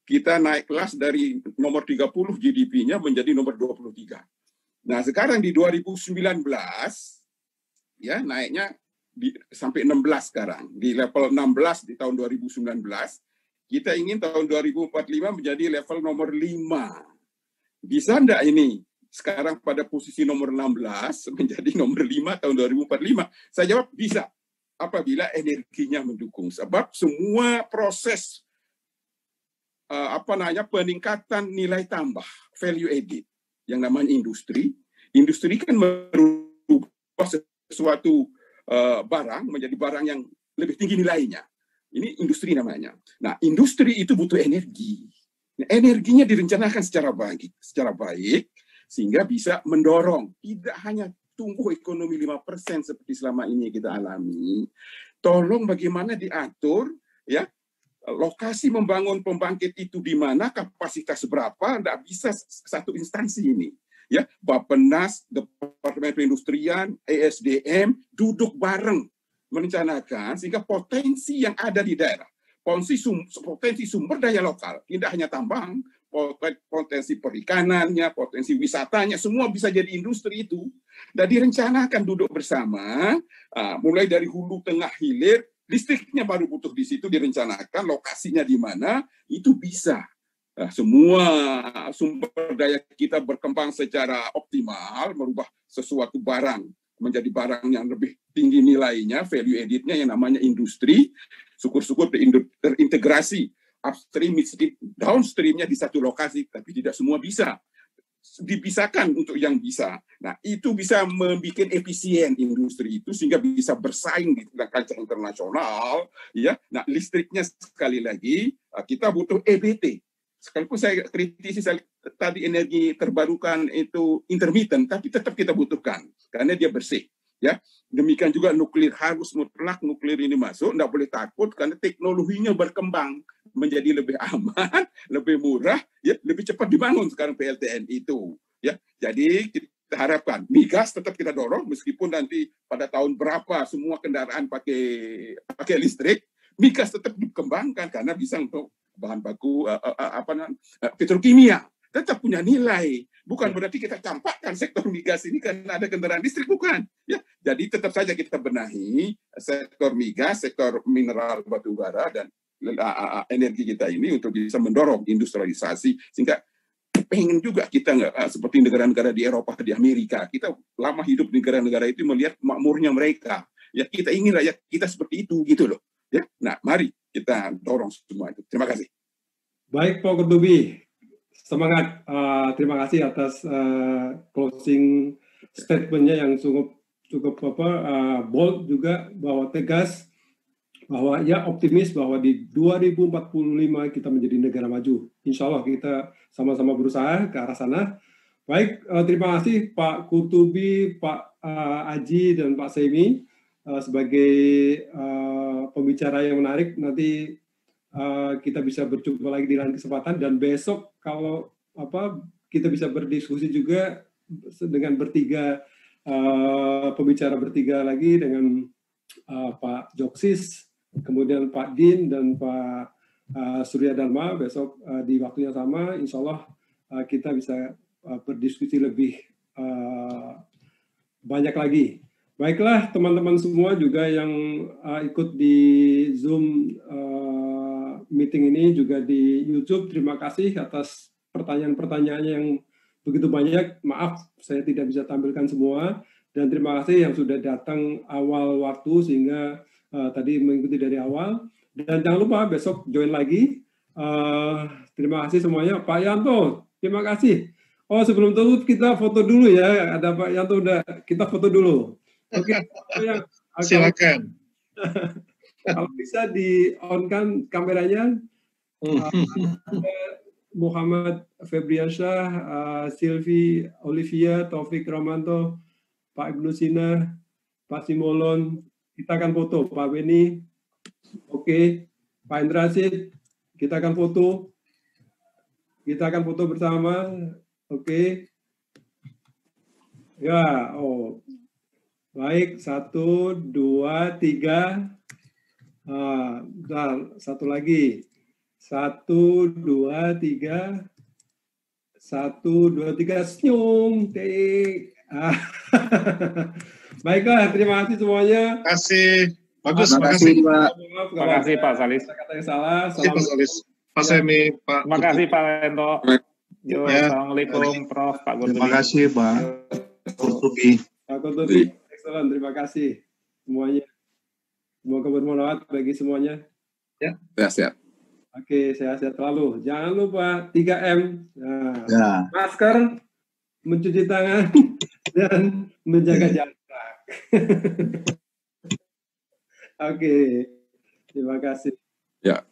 Kita naik kelas dari nomor 30 GDP-nya menjadi nomor 23. Nah, sekarang di 2019, ya naiknya sampai 16 sekarang. Di level 16 di tahun 2019, kita ingin tahun 2045 menjadi level nomor 5. Bisa enggak ini? Sekarang pada posisi nomor 16 menjadi nomor 5 tahun 2045. Saya jawab bisa, apabila energinya mendukung. Sebab semua proses peningkatan nilai tambah, value added, yang namanya industri kan merubah sesuatu barang menjadi barang yang lebih tinggi nilainya. Ini industri namanya. Nah, industri itu butuh energi. Nah, energinya direncanakan secara baik, sehingga bisa mendorong, tidak hanya tumbuh ekonomi 5% seperti selama ini kita alami. Tolong bagaimana diatur ya lokasi membangun pembangkit itu di mana, kapasitas berapa, tidak bisa satu instansi ini. Ya, Bappenas, Departemen Perindustrian, ESDM duduk bareng merencanakan sehingga potensi yang ada di daerah, potensi sumber daya lokal, tidak hanya tambang, potensi perikanannya, potensi wisatanya, semua bisa jadi industri itu. Dan direncanakan duduk bersama, mulai dari hulu, tengah, hilir, listriknya baru butuh di situ, direncanakan lokasinya di mana, itu bisa. Semua sumber daya kita berkembang secara optimal, merubah sesuatu barang menjadi barang yang lebih tinggi nilainya, value added-nya yang namanya industri, syukur-syukur terintegrasi upstream, midstream, downstream-nya di satu lokasi, tapi tidak semua bisa. Dipisahkan untuk yang bisa. Nah, itu bisa membuat efisien industri itu sehingga bisa bersaing di kancah internasional, ya. Nah, listriknya sekali lagi kita butuh EBT. Sekalipun saya kritisi tadi energi terbarukan itu intermittent, tapi tetap kita butuhkan karena dia bersih. Ya, demikian juga nuklir harus mutlak nuklir ini masuk, tidak boleh takut karena teknologinya berkembang menjadi lebih aman, lebih murah, ya lebih cepat dibangun sekarang PLTN itu. Ya, jadi kita harapkan migas tetap kita dorong meskipun nanti pada tahun berapa semua kendaraan pakai listrik, migas tetap dikembangkan karena bisa untuk bahan baku petrokimia tetap punya nilai. Bukan berarti kita campakkan sektor migas ini karena ada kendaraan listrik, bukan. Ya, jadi tetap saja kita benahi sektor migas, sektor mineral batu bara dan energi kita ini untuk bisa mendorong industrialisasi sehingga pengen juga kita nggak seperti negara-negara di Eropa, di Amerika. Kita lama hidup di negara-negara itu melihat makmurnya mereka. Ya kita ingin rakyat kita seperti itu gitu loh. Ya, nah mari kita dorong semua itu. Terima kasih. Baik, Pak Kurtubi, semangat. Terima kasih atas closing statement-nya yang cukup bold juga, bahwa tegas, bahwa ya optimis bahwa di 2045 kita menjadi negara maju. Insya Allah kita sama-sama berusaha ke arah sana. Baik, terima kasih Pak Kurtubi, Pak Aji, dan Pak Semi sebagai pembicara yang menarik. Nanti kita bisa berjumpa lagi di lain kesempatan, dan besok kalau kita bisa berdiskusi juga dengan bertiga, pembicara bertiga lagi dengan Pak Joksis, kemudian Pak Din dan Pak Surya Dharma. Besok di waktu yang sama, insya Allah kita bisa berdiskusi lebih banyak lagi. Baiklah teman-teman semua juga yang ikut di Zoom meeting ini, juga di YouTube, terima kasih atas pertanyaan-pertanyaan yang begitu banyak. Maaf saya tidak bisa tampilkan semua, dan terima kasih yang sudah datang awal waktu sehingga tadi mengikuti dari awal. Dan jangan lupa besok join lagi. Terima kasih semuanya. Pak Yanto, terima kasih. Oh, sebelum tutup kita foto dulu ya. Ada Pak Yanto, udah kita foto dulu. Oke. Silakan. Kalau bisa di-on-kan kameranya. Muhammad Febriansyah, Silvi Olivia, Taufik Romanto, Pak Ibnu Sina, Pak Simolon. Kita akan foto, Pak Beni. Oke, Pak Indrasid, kita akan foto. Kita akan foto bersama. Oke. Ya, oh. Baik, 1, 2, 3. Bentar, satu lagi. 1, 2, 3. 1, 2, 3. Senyum. Baiklah, terima kasih semuanya. Terima kasih. Bagus, terima kasih, Pak. Terima kasih, Pak Salis. Kata yang salah. Pak Salis. Pak Semi, Pak. Terima kasih, Pak Lento. Yo, Ya. Assalamualaikum, Prof. Pak Kurtubi. Terima kasih, Pak Kurtubi. Pak Kurtubi, excellent. Terima kasih semuanya. Semoga bermanfaat bagi semuanya. Sehat-sehat. Oke, sehat-sehat selalu. Jangan lupa 3M. Nah, Ya. masker, mencuci tangan, dan menjaga jarak. Oke, terima kasih. Ya.